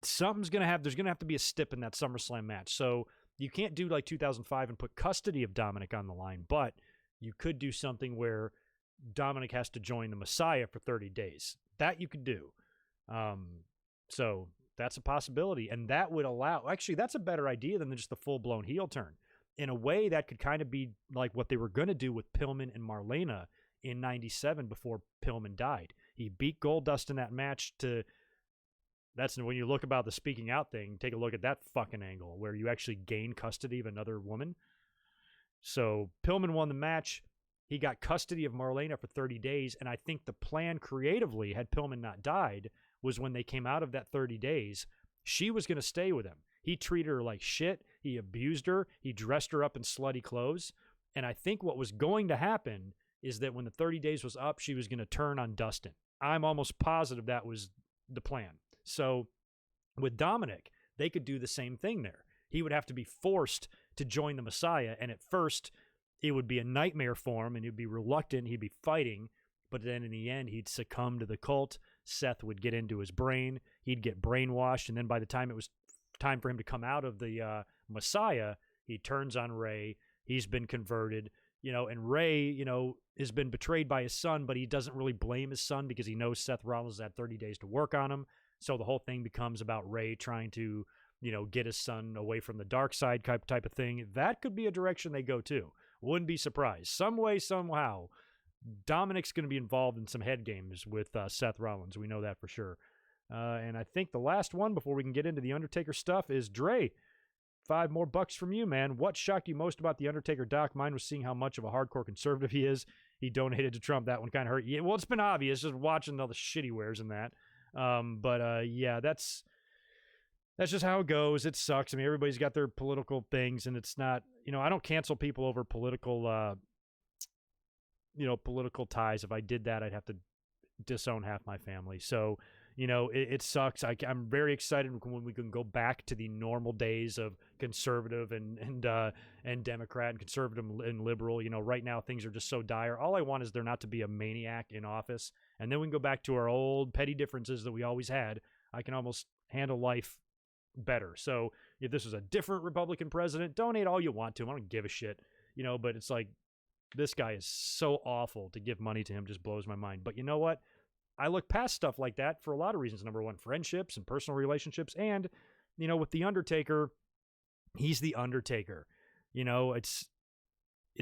there's going to have to be a stip in that SummerSlam match. So you can't do like 2005 and put custody of Dominic on the line, but you could do something where Dominic has to join the Messiah for 30 days. That you could do. So that's a possibility. And that would actually, that's a better idea than just the full-blown heel turn. In a way, that could kind of be like what they were going to do with Pillman and Marlena in 97 before Pillman died. He beat Goldust in that match that's when you look about the speaking out thing, take a look at that fucking angle where you actually gain custody of another woman. So Pillman won the match. He got custody of Marlena for 30 days. And I think the plan creatively, had Pillman not died, was when they came out of that 30 days, she was going to stay with him. He treated her like shit. He abused her. He dressed her up in slutty clothes. And I think what was going to happen is that when the 30 days was up, she was going to turn on Dustin. I'm almost positive that was the plan. So with Dominic, they could do the same thing there. He would have to be forced to join the Messiah, and at first it would be a nightmare for him, and he'd be reluctant, he'd be fighting, but then in the end he'd succumb to the cult. Seth would get into his brain, he'd get brainwashed, and then by the time it was time for him to come out of the Messiah, he turns on Ray, he's been converted, and Ray, has been betrayed by his son, but he doesn't really blame his son because he knows Seth Rollins had 30 days to work on him. So the whole thing becomes about Ray trying to, get his son away from the dark side type of thing. That could be a direction they go to. Wouldn't be surprised. Some way, somehow, Dominic's going to be involved in some head games with Seth Rollins. We know that for sure. And I think the last one before we can get into the Undertaker stuff is Dre. $5 more from you, man. What shocked you most about the Undertaker doc? Mine was seeing how much of a hardcore conservative he is. He donated to Trump. That one kind of hurt. Yeah, well, it's been obvious just watching all the shit he wears in that. Yeah, that's just how it goes. It sucks. I mean, everybody's got their political things, and it's not, I don't cancel people over political, political ties. If I did that, I'd have to disown half my family. So, it sucks. I'm very excited when we can go back to the normal days of conservative and Democrat and conservative and liberal. Right now things are just so dire. All I want is there not to be a maniac in office, and then we can go back to our old petty differences that we always had. I can almost handle life better. So if this was a different Republican president, donate all you want to him. I don't give a shit. But it's like, this guy is so awful. To give money to him just blows my mind. But you know what? I look past stuff like that for a lot of reasons. Number one, friendships and personal relationships. And, with The Undertaker, he's The Undertaker. It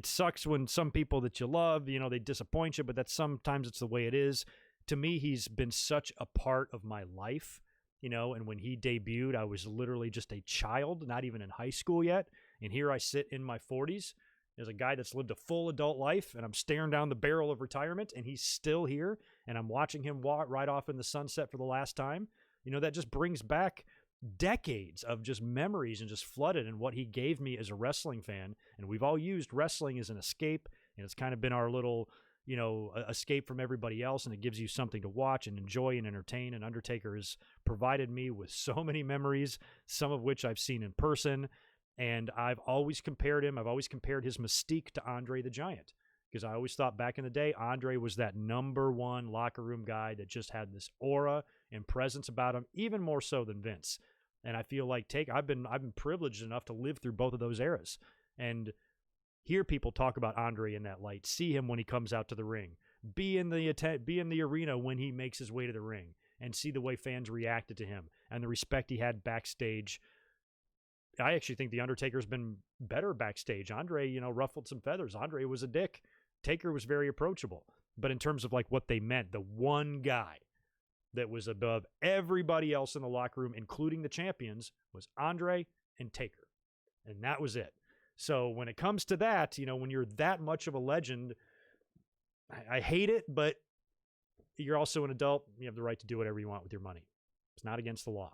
sucks when some people that you love, they disappoint you, but sometimes it's the way it is. To me, he's been such a part of my life, and when he debuted, I was literally just a child, not even in high school yet. And here I sit in my 40s as a guy that's lived a full adult life, and I'm staring down the barrel of retirement, and he's still here, and I'm watching him ride off in the sunset for the last time. That just brings back decades of just memories and just flooded in what he gave me as a wrestling fan. And we've all used wrestling as an escape, and it's kind of been our little, escape from everybody else, and it gives you something to watch and enjoy and entertain. And Undertaker has provided me with so many memories, some of which I've seen in person. And I've always compared his mystique to Andre the Giant, because I always thought back in the day, Andre was that number one locker room guy that just had this aura and presence about him, even more so than Vince. And I feel like I've been privileged enough to live through both of those eras and hear people talk about Andre in that light, see him when he comes out to the ring, be in the arena when he makes his way to the ring, and see the way fans reacted to him and the respect he had backstage. I actually think The Undertaker's been better backstage. Andre, ruffled some feathers. Andre was a dick. Taker was very approachable. But in terms of like what they meant, the one guy that was above everybody else in the locker room, including the champions, was Andre and Taker. And that was it. So when it comes to that, when you're that much of a legend, I hate it, but you're also an adult. You have the right to do whatever you want with your money. It's not against the law.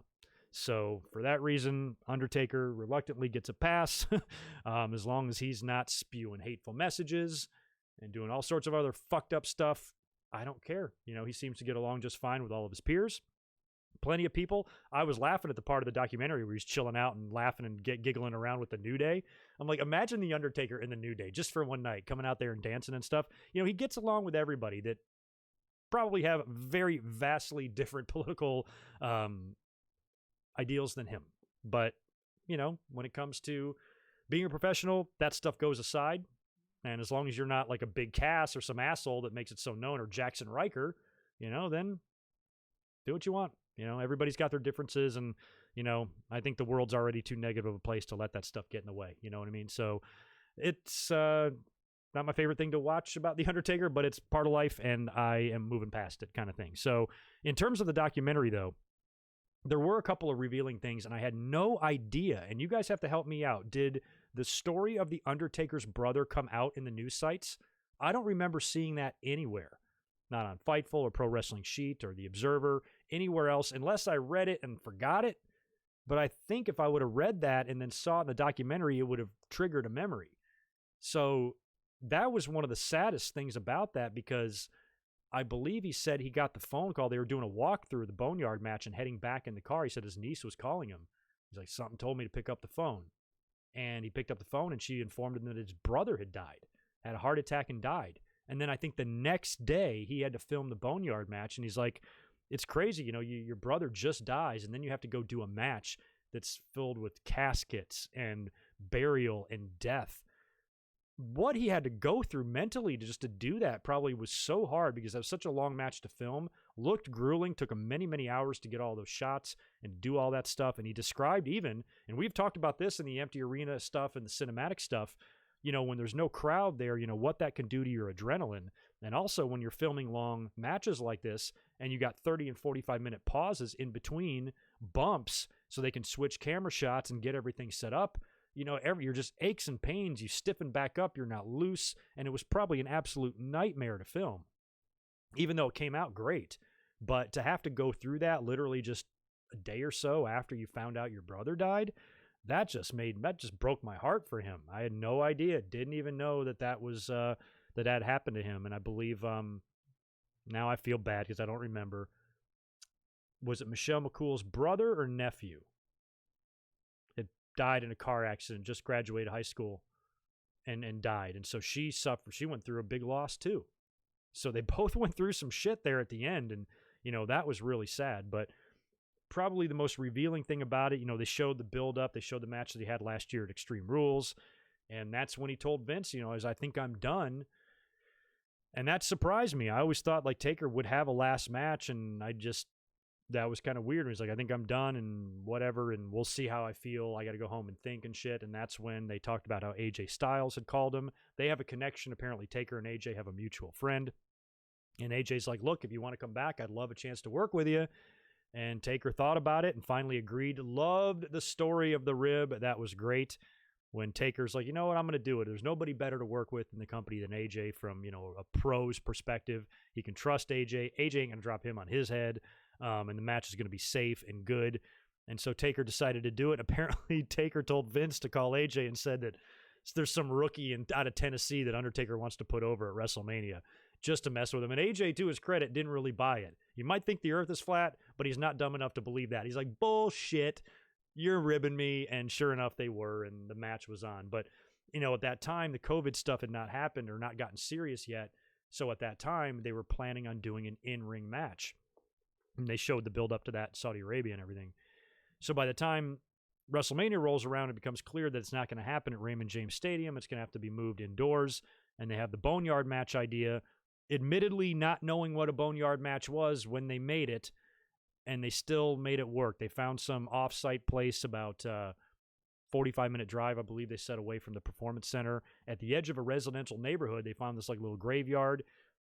So for that reason, Undertaker reluctantly gets a pass, as long as he's not spewing hateful messages and doing all sorts of other fucked up stuff. I don't care. He seems to get along just fine with all of his peers. Plenty of people. I was laughing at the part of the documentary where he's chilling out and laughing and giggling around with the New Day. I'm like, imagine the Undertaker in the New Day just for one night, coming out there and dancing and stuff. He gets along with everybody that probably have very vastly different political ideals than him. But, when it comes to being a professional, that stuff goes aside. And as long as you're not like a big Cass or some asshole that makes it so known, or Jackson Riker, then do what you want. Everybody's got their differences, and, I think the world's already too negative of a place to let that stuff get in the way. You know what I mean? So it's not my favorite thing to watch about The Undertaker, but it's part of life, and I am moving past it kind of thing. So in terms of the documentary, though, there were a couple of revealing things, and I had no idea, and you guys have to help me out. Did the story of The Undertaker's brother come out in the news sites? I don't remember seeing that anywhere. Not on Fightful or Pro Wrestling Sheet or The Observer, anywhere else, unless I read it and forgot it. But I think if I would have read that and then saw it in the documentary, it would have triggered a memory. So that was one of the saddest things about that, because I believe he said he got the phone call. They were doing a walkthrough of the Boneyard match and heading back in the car. He said his niece was calling him. He's like, something told me to pick up the phone. And he picked up the phone, and she informed him that his brother had died, had a heart attack and died. And then I think the next day he had to film the Boneyard match. And he's like, it's crazy. Your brother just dies, and then you have to go do a match that's filled with caskets and burial and death. what he had to go through mentally to do that probably was so hard, because that was such a long match to film, looked grueling, took him many, many hours to get all those shots and do all that stuff. And he described even, and we've talked about this in the empty arena stuff and the cinematic stuff, when there's no crowd there, what that can do to your adrenaline. And also when you're filming long matches like this and you got 30 and 45-minute pauses in between bumps so they can switch camera shots and get everything set up, you're just aches and pains. You stiffen back up. You're not loose. And it was probably an absolute nightmare to film, even though it came out great. But to have to go through that literally just a day or so after you found out your brother died, that just broke my heart for him. I had no idea. Didn't even know that was, that had happened to him. And I believe, now I feel bad because I don't remember. Was it Michelle McCool's brother or nephew? Died in a car accident, just graduated high school and died. And so she suffered. She went through a big loss too. So they both went through some shit there at the end. And, that was really sad. But probably the most revealing thing about it, they showed the build up. They showed the match that he had last year at Extreme Rules. And that's when he told Vince, I think I'm done. And that surprised me. I always thought like Taker would have a last match, and that was kind of weird. He's like, I think I'm done and whatever, and we'll see how I feel. I got to go home and think and shit. And that's when they talked about how AJ Styles had called him. They have a connection. Apparently, Taker and AJ have a mutual friend. And AJ's like, look, if you want to come back, I'd love a chance to work with you. And Taker thought about it and finally agreed. Loved the story of the rib. That was great. When Taker's like, you know what, I'm going to do it. There's nobody better to work with in the company than AJ from, a pro's perspective. He can trust AJ. AJ ain't going to drop him on his head. And the match is going to be safe and good. And so Taker decided to do it. Apparently, Taker told Vince to call AJ and said that there's some rookie out of Tennessee that Undertaker wants to put over at WrestleMania just to mess with him. And AJ, to his credit, didn't really buy it. You might think the earth is flat, but he's not dumb enough to believe that. He's like, bullshit, you're ribbing me. And sure enough, they were, and the match was on. But, at that time, the COVID stuff had not happened or not gotten serious yet. So at that time, they were planning on doing an in-ring match. And they showed the build up to that in Saudi Arabia and everything. So by the time WrestleMania rolls around, it becomes clear that it's not going to happen at Raymond James Stadium. It's going to have to be moved indoors. And they have the Boneyard match idea, admittedly not knowing what a Boneyard match was when they made it. And they still made it work. They found some off-site place about 45-minute drive, I believe they said, away from the Performance Center. At the edge of a residential neighborhood, they found this like little graveyard.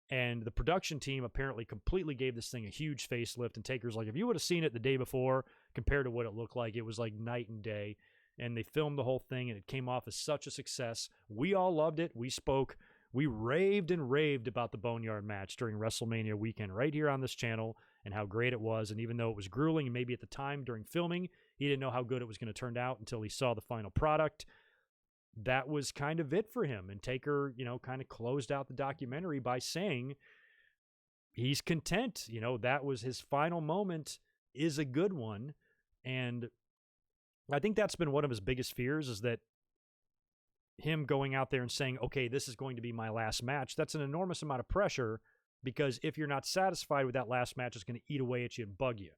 And the production team apparently completely gave this thing a huge facelift. And Taker's like, if you would have seen it the day before compared to what it looked like, it was like night and day. And they filmed the whole thing, and it came off as such a success. We all loved it. We spoke. We raved and raved about the Boneyard match during WrestleMania weekend right here on this channel and how great it was. And even though it was grueling, and maybe at the time during filming, he didn't know how good it was going to turn out until he saw the final product. That was kind of it for him. And Taker, kind of closed out the documentary by saying he's content. That was his final moment, is a good one. And I think that's been one of his biggest fears, is that him going out there and saying, okay, this is going to be my last match. That's an enormous amount of pressure, because if you're not satisfied with that last match, it's going to eat away at you and bug you,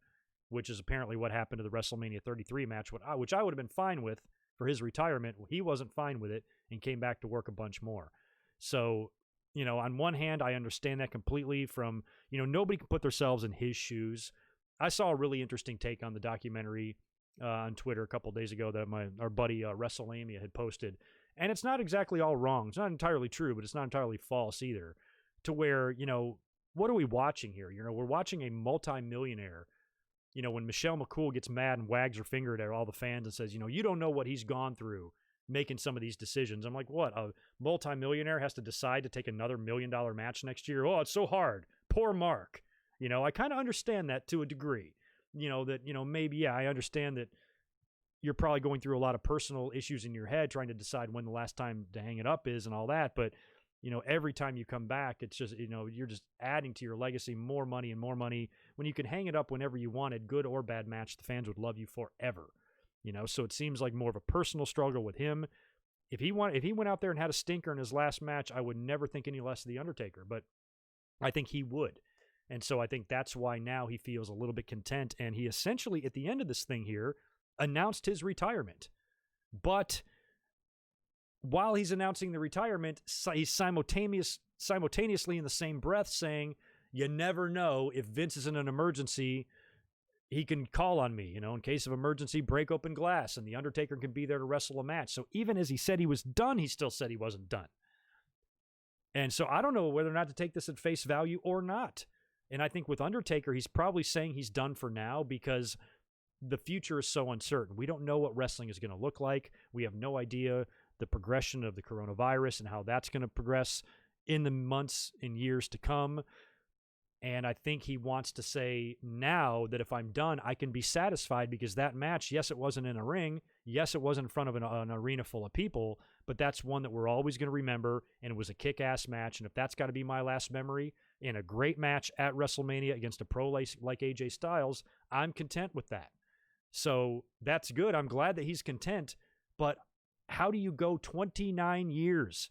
which is apparently what happened to the WrestleMania 33 match, which I would have been fine with. For his retirement, he wasn't fine with it and came back to work a bunch more. So, on one hand, I understand that completely from, nobody can put themselves in his shoes. I saw a really interesting take on the documentary on Twitter a couple days ago that our buddy WrestleMania had posted. And it's not exactly all wrong. It's not entirely true, but it's not entirely false either. To where, what are we watching here? We're watching a multimillionaire. When Michelle McCool gets mad and wags her finger at all the fans and says, you don't know what he's gone through making some of these decisions. I'm like, what? A multimillionaire has to decide to take another $1 million match next year? Oh, it's so hard. Poor Mark. I kind of understand that to a degree. Maybe, yeah, I understand that you're probably going through a lot of personal issues in your head trying to decide when the last time to hang it up is and all that. But, every time you come back, it's just, you're just adding to your legacy more money and more money when you can hang it up whenever you wanted, good or bad match. The fans would love you forever, so it seems like more of a personal struggle with him. If he went out there and had a stinker in his last match, I would never think any less of The Undertaker, but I think he would. And so I think that's why now he feels a little bit content. And he essentially, at the end of this thing here, announced his retirement. But while he's announcing the retirement, he's simultaneously in the same breath saying, you never know, if Vince is in an emergency, he can call on me, in case of emergency, break open glass, and the Undertaker can be there to wrestle a match. So even as he said he was done, he still said he wasn't done. And so I don't know whether or not to take this at face value or not. And I think with Undertaker, he's probably saying he's done for now because the future is so uncertain. We don't know what wrestling is going to look like. We have no idea the progression of the coronavirus and how that's going to progress in the months and years to come. And I think he wants to say now that if I'm done, I can be satisfied because that match, yes, it wasn't in a ring. Yes, it wasn't in front of an arena full of people, but that's one that we're always going to remember, and it was a kick-ass match. And if that's got to be my last memory in a great match at WrestleMania against a pro like AJ Styles, I'm content with that. So that's good. I'm glad that he's content, but how do you go 29 years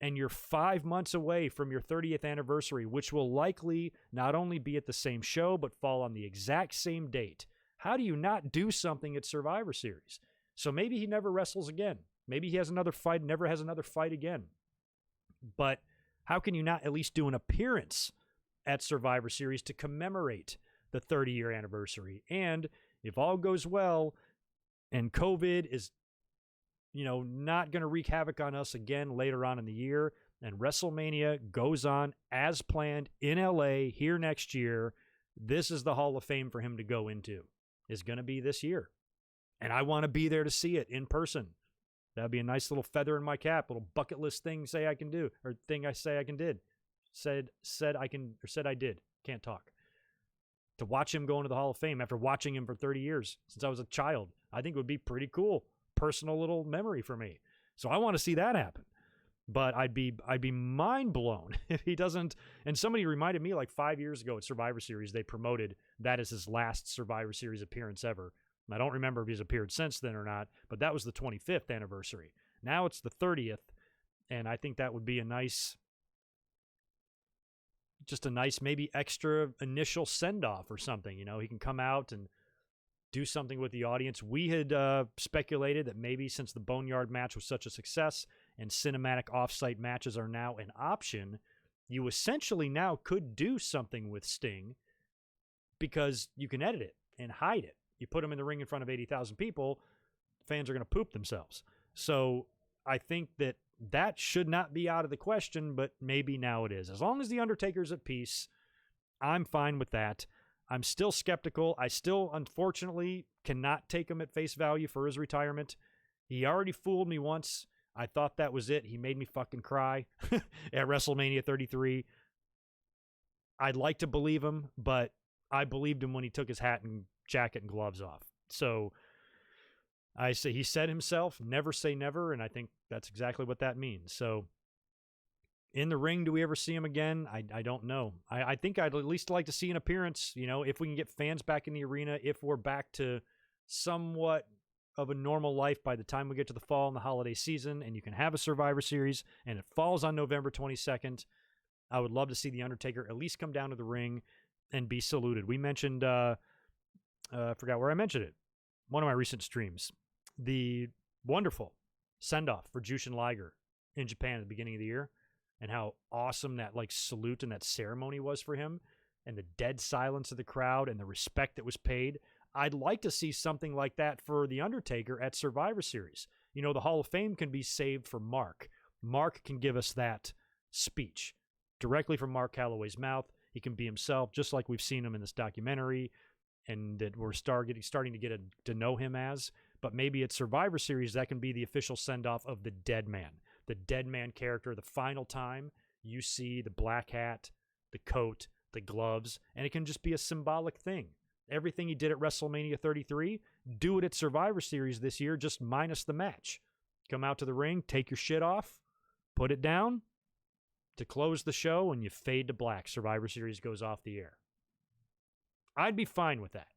and you're 5 months away from your 30th anniversary, which will likely not only be at the same show, but fall on the exact same date? How do you not do something at Survivor Series? So maybe he never wrestles again. Maybe he has another fight, never has another fight again. But how can you not at least do an appearance at Survivor Series to commemorate the 30-year anniversary? And if all goes well and COVID is not going to wreak havoc on us again later on in the year, and WrestleMania goes on as planned in LA here next year, this is the Hall of Fame for him to go into. Is going to be this year. And I want to be there to see it in person. That'd be a nice little feather in my cap, little bucket list thing I can do, or thing I say I can did. Said I did. Can't talk. To watch him go into the Hall of Fame after watching him for 30 years since I was a child, I think it would be pretty cool. Personal little memory for me. So I want to see that happen. But I'd be mind blown if he doesn't. And somebody reminded me like 5 years ago at Survivor Series, they promoted that as his last Survivor Series appearance ever. And I don't remember if he's appeared since then or not, but that was the 25th anniversary. Now it's the 30th, and I think that would be a nice maybe extra initial send-off or something. He can come out and do something with the audience. We had speculated that maybe since the Boneyard match was such a success and cinematic off-site matches are now an option, you essentially now could do something with Sting because you can edit it and hide it. You put him in the ring in front of 80,000 people, fans are going to poop themselves. So I think that should not be out of the question, but maybe now it is. As long as the Undertaker's at peace, I'm fine with that. I'm still skeptical. I still, unfortunately, cannot take him at face value for his retirement. He already fooled me once. I thought that was it. He made me fucking cry at WrestleMania 33. I'd like to believe him, but I believed him when he took his hat and jacket and gloves off. So I say he said himself, never say never, and I think that's exactly what that means. So in the ring, do we ever see him again? I don't know. I think I'd at least like to see an appearance, if we can get fans back in the arena, if we're back to somewhat of a normal life by the time we get to the fall and the holiday season, and you can have a Survivor Series, and it falls on November 22nd. I would love to see The Undertaker at least come down to the ring and be saluted. We mentioned, I forgot where I mentioned it, one of my recent streams, the wonderful send-off for Jushin Liger in Japan at the beginning of the year, and how awesome that salute and that ceremony was for him, and the dead silence of the crowd and the respect that was paid. I'd like to see something like that for The Undertaker at Survivor Series. The Hall of Fame can be saved for Mark. Mark can give us that speech directly from Mark Calloway's mouth. He can be himself, just like we've seen him in this documentary, and that we're starting to get to know him as. But maybe at Survivor Series, that can be the official send-off of the Dead Man. The Dead Man character, the final time you see the black hat, the coat, the gloves, and it can just be a symbolic thing. Everything he did at WrestleMania 33, do it at Survivor Series this year, just minus the match. Come out to the ring, take your shit off, put it down to close the show, and you fade to black. Survivor Series goes off the air. I'd be fine with that.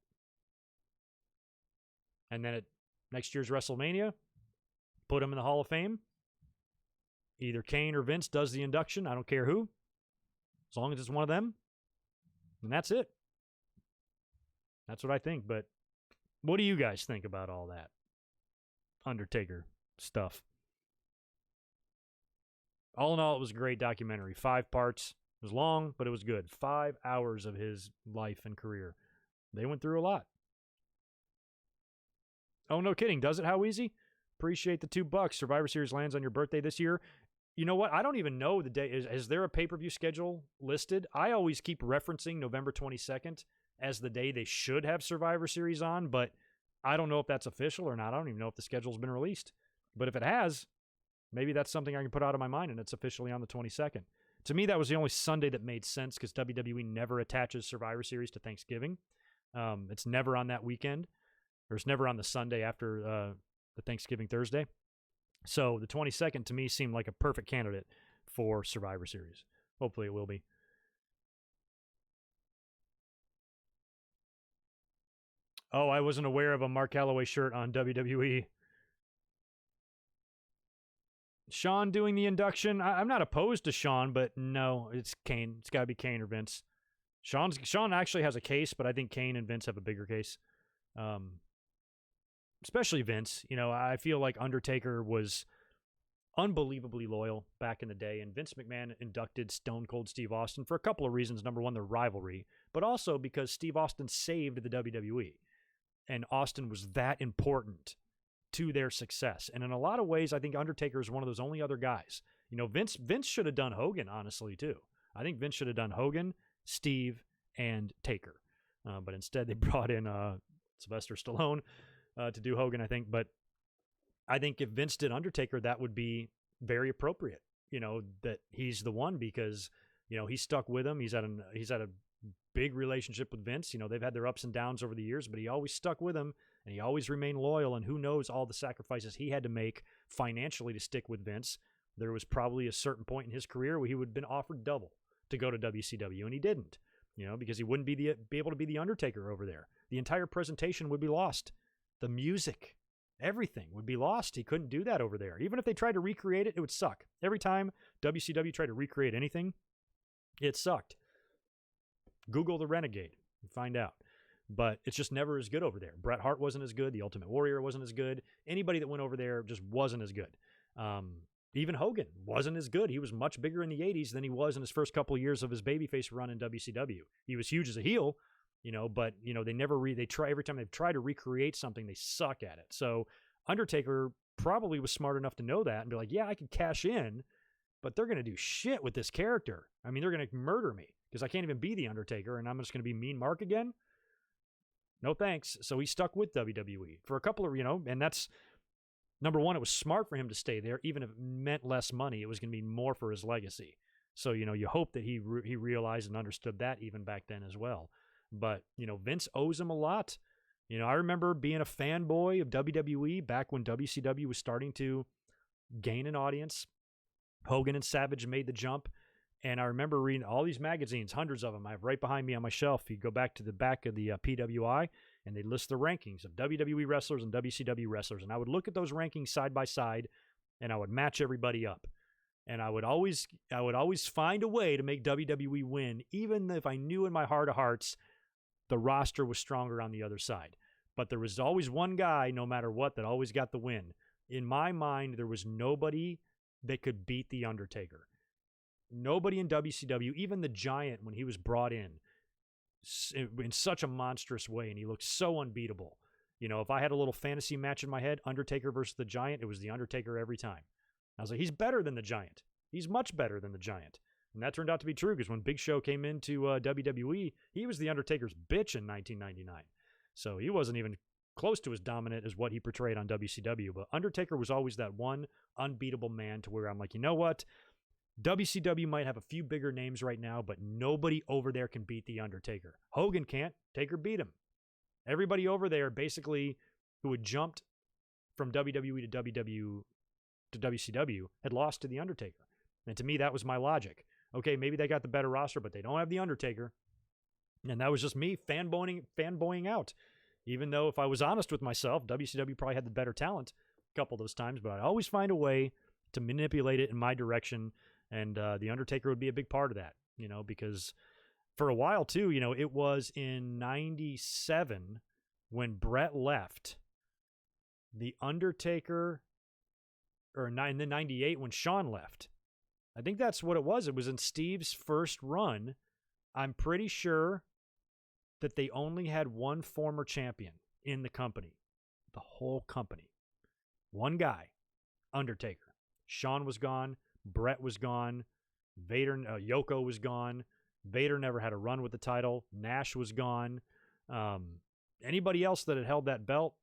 And then at next year's WrestleMania, put him in the Hall of Fame. Either Kane or Vince does the induction. I don't care who. As long as it's one of them. And that's it. That's what I think. But what do you guys think about all that Undertaker stuff? All in all, it was a great documentary. 5 parts. It was long, but it was good. 5 hours of his life and career. They went through a lot. Oh, no kidding. Does it? How easy? Appreciate the $2. Survivor Series lands on your birthday this year. You know what? I don't even know the day. Is there a pay-per-view schedule listed? I always keep referencing November 22nd as the day they should have Survivor Series on, but I don't know if that's official or not. I don't even know if the schedule's been released. But if it has, maybe that's something I can put out of my mind, and it's officially on the 22nd. To me, that was the only Sunday that made sense because WWE never attaches Survivor Series to Thanksgiving. It's never on that weekend, or it's never on the Sunday after the Thanksgiving Thursday. So the 22nd to me seemed like a perfect candidate for Survivor Series. Hopefully it will be. Oh, I wasn't aware of a Mark Calloway shirt on WWE. Sean doing the induction. I'm not opposed to Sean, but no, it's Kane. It's got to be Kane or Vince. Sean actually has a case, but I think Kane and Vince have a bigger case. Especially Vince. You know, I feel like Undertaker was unbelievably loyal back in the day, and Vince McMahon inducted Stone Cold Steve Austin for a couple of reasons. Number one, the rivalry, but also because Steve Austin saved the WWE, and Austin was that important to their success. And in a lot of ways, I think Undertaker is one of those only other guys. You know, Vince should have done Hogan, honestly, too. I think Vince should have done Hogan, Steve, and Taker. But instead, they brought in Sylvester Stallone to do Hogan, I think. But I think if Vince did Undertaker, that would be very appropriate. You know, that he's the one because, you know, he's stuck with him. He's had a big relationship with Vince. You know, they've had their ups and downs over the years, but he always stuck with him, and he always remained loyal. And who knows all the sacrifices he had to make financially to stick with Vince. There was probably a certain point in his career where he would have been offered double to go to WCW, and he didn't. You know, because he wouldn't be able to be the Undertaker over there. The entire presentation would be lost. The music, everything would be lost. He couldn't do that over there. Even if they tried to recreate it, it would suck. Every time WCW tried to recreate anything, it sucked. Google the Renegade and find out. But it's just never as good over there. Bret Hart wasn't as good. The Ultimate Warrior wasn't as good. Anybody that went over there just wasn't as good. Even Hogan wasn't as good. He was much bigger in the 80s than he was in his first couple of years of his babyface run in WCW. He was huge as a heel, you know, but, you know, every time they've tried to recreate something, they suck at it. So Undertaker probably was smart enough to know that and be like, yeah, I could cash in, but they're going to do shit with this character. I mean, they're going to murder me because I can't even be the Undertaker, and I'm just going to be Mean Mark again. No thanks. So he stuck with WWE for a couple of, you know, and that's, number one, it was smart for him to stay there, even if it meant less money. It was going to be more for his legacy. So, you know, you hope that he realized and understood that even back then as well. But, you know, Vince owes him a lot. You know, I remember being a fanboy of WWE back when WCW was starting to gain an audience. Hogan and Savage made the jump. And I remember reading all these magazines, hundreds of them. I have right behind me on my shelf. You go back to the back of the PWI, and they list the rankings of WWE wrestlers and WCW wrestlers. And I would look at those rankings side by side, and I would match everybody up. And I would always find a way to make WWE win, even if I knew in my heart of hearts the roster was stronger on the other side. But there was always one guy, no matter what, that always got the win. In my mind, there was nobody that could beat The Undertaker. Nobody in WCW, even the Giant, when he was brought in such a monstrous way, and he looked so unbeatable. You know, if I had a little fantasy match in my head, Undertaker versus the Giant, it was the Undertaker every time. I was like, he's better than the Giant. He's much better than the Giant. And that turned out to be true, because when Big Show came into WWE, he was the Undertaker's bitch in 1999. So he wasn't even close to as dominant as what he portrayed on WCW. But Undertaker was always that one unbeatable man to where I'm like, you know what? WCW might have a few bigger names right now, but nobody over there can beat The Undertaker. Hogan can't. Taker beat him. Everybody over there, basically, who had jumped from WWE to WCW, had lost to The Undertaker. And to me, that was my logic. Okay, maybe they got the better roster, but they don't have The Undertaker. And that was just me fanboying out. Even though, if I was honest with myself, WCW probably had the better talent a couple of those times, but I'd always find a way to manipulate it in my direction. And The Undertaker would be a big part of that, you know, because for a while, too, you know, it was in 97 when Bret left. The Undertaker, or in the 98 when Shawn left. I think that's what it was. It was in Steve's first run. I'm pretty sure that they only had one former champion in the company, the whole company. One guy, Undertaker. Shawn was gone. Brett was gone. Yoko was gone. Vader never had a run with the title. Nash was gone. Anybody else that had held that belt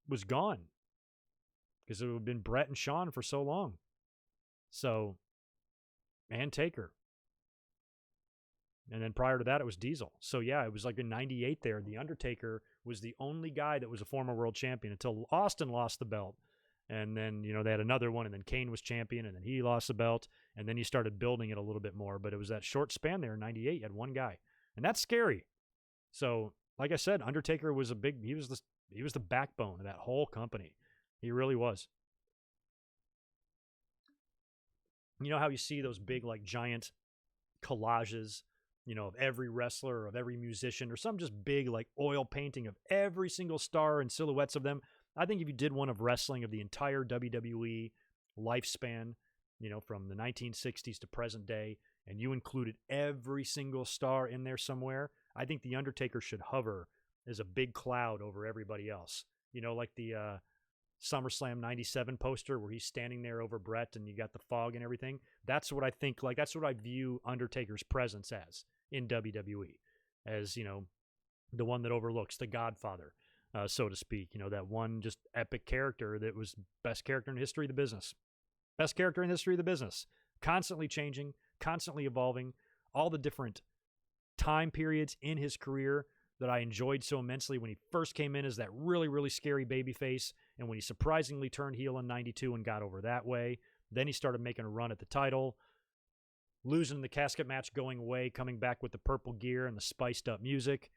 was gone because it would have been Brett and Shawn for so long. So, and Taker. And then prior to that, it was Diesel. So, yeah, it was like in 98 there. The Undertaker was the only guy that was a former world champion until Austin lost the belt. And then, they had another one, and then Kane was champion, and then he lost the belt, and then he started building it a little bit more. But it was that short span there in 98. You had one guy. And that's scary. So, like I said, Undertaker was he was the backbone of that whole company. He really was. You know how you see those big, like, giant collages, of every wrestler or of every musician, or some just big, like, oil painting of every single star and silhouettes of them? I think if you did one of wrestling of the entire WWE lifespan, from the 1960s to present day, and you included every single star in there somewhere, I think The Undertaker should hover as a big cloud over everybody else. Like the SummerSlam 97 poster where he's standing there over Brett and you got the fog and everything. That's what I think, like, that's what I view Undertaker's presence as in WWE, as, the one that overlooks the Godfather, so to speak. That one just epic character that was best character in the history of the business. Best character in the history of the business. Constantly changing, constantly evolving, all the different time periods in his career that I enjoyed so immensely when he first came in as that really, really scary babyface, and when he surprisingly turned heel in 92 and got over that way. Then he started making a run at the title, losing the casket match, going away, coming back with the purple gear and the spiced up music,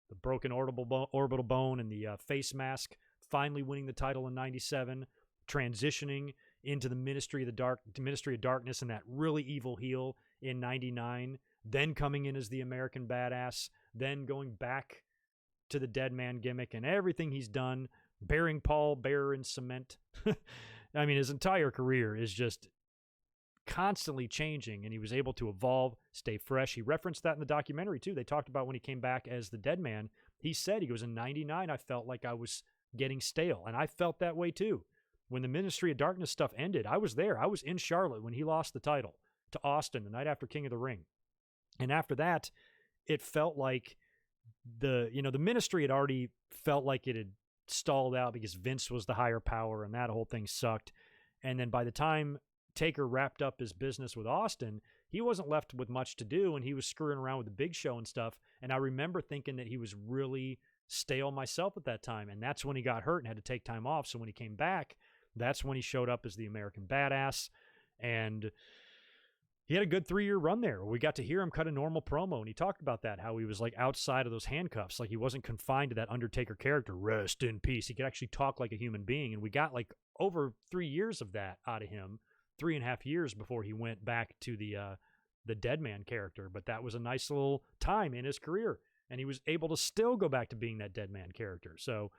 the broken orbital bone and the face mask, finally winning the title in 97, transitioning into the Ministry of Darkness and that really evil heel in 99, then coming in as the American Badass, then going back to the dead man gimmick and everything he's done, burying Paul Bearer in cement. I mean, his entire career is just constantly changing, and he was able to evolve, stay fresh. He referenced that in the documentary, too. They talked about when he came back as the dead man. He said, he goes, in 99, I felt like I was getting stale, and I felt that way, too. When the Ministry of Darkness stuff ended, I was there. I was in Charlotte when he lost the title to Austin the night after King of the Ring. And after that, it felt like the Ministry had already felt like it had stalled out because Vince was the higher power and that whole thing sucked. And then by the time Taker wrapped up his business with Austin, he wasn't left with much to do, and he was screwing around with the Big Show and stuff. And I remember thinking that he was really stale myself at that time, and that's when he got hurt and had to take time off. So when he came back, that's when he showed up as the American Badass, and he had a good 3-year run there. We got to hear him cut a normal promo, and he talked about that, how he was like outside of those handcuffs, like he wasn't confined to that Undertaker character. Rest in peace. He could actually talk like a human being, and we got like over 3 years of that out of him, 3.5 years before he went back to the dead man character. But that was a nice little time in his career, and he was able to still go back to being that dead man character. So,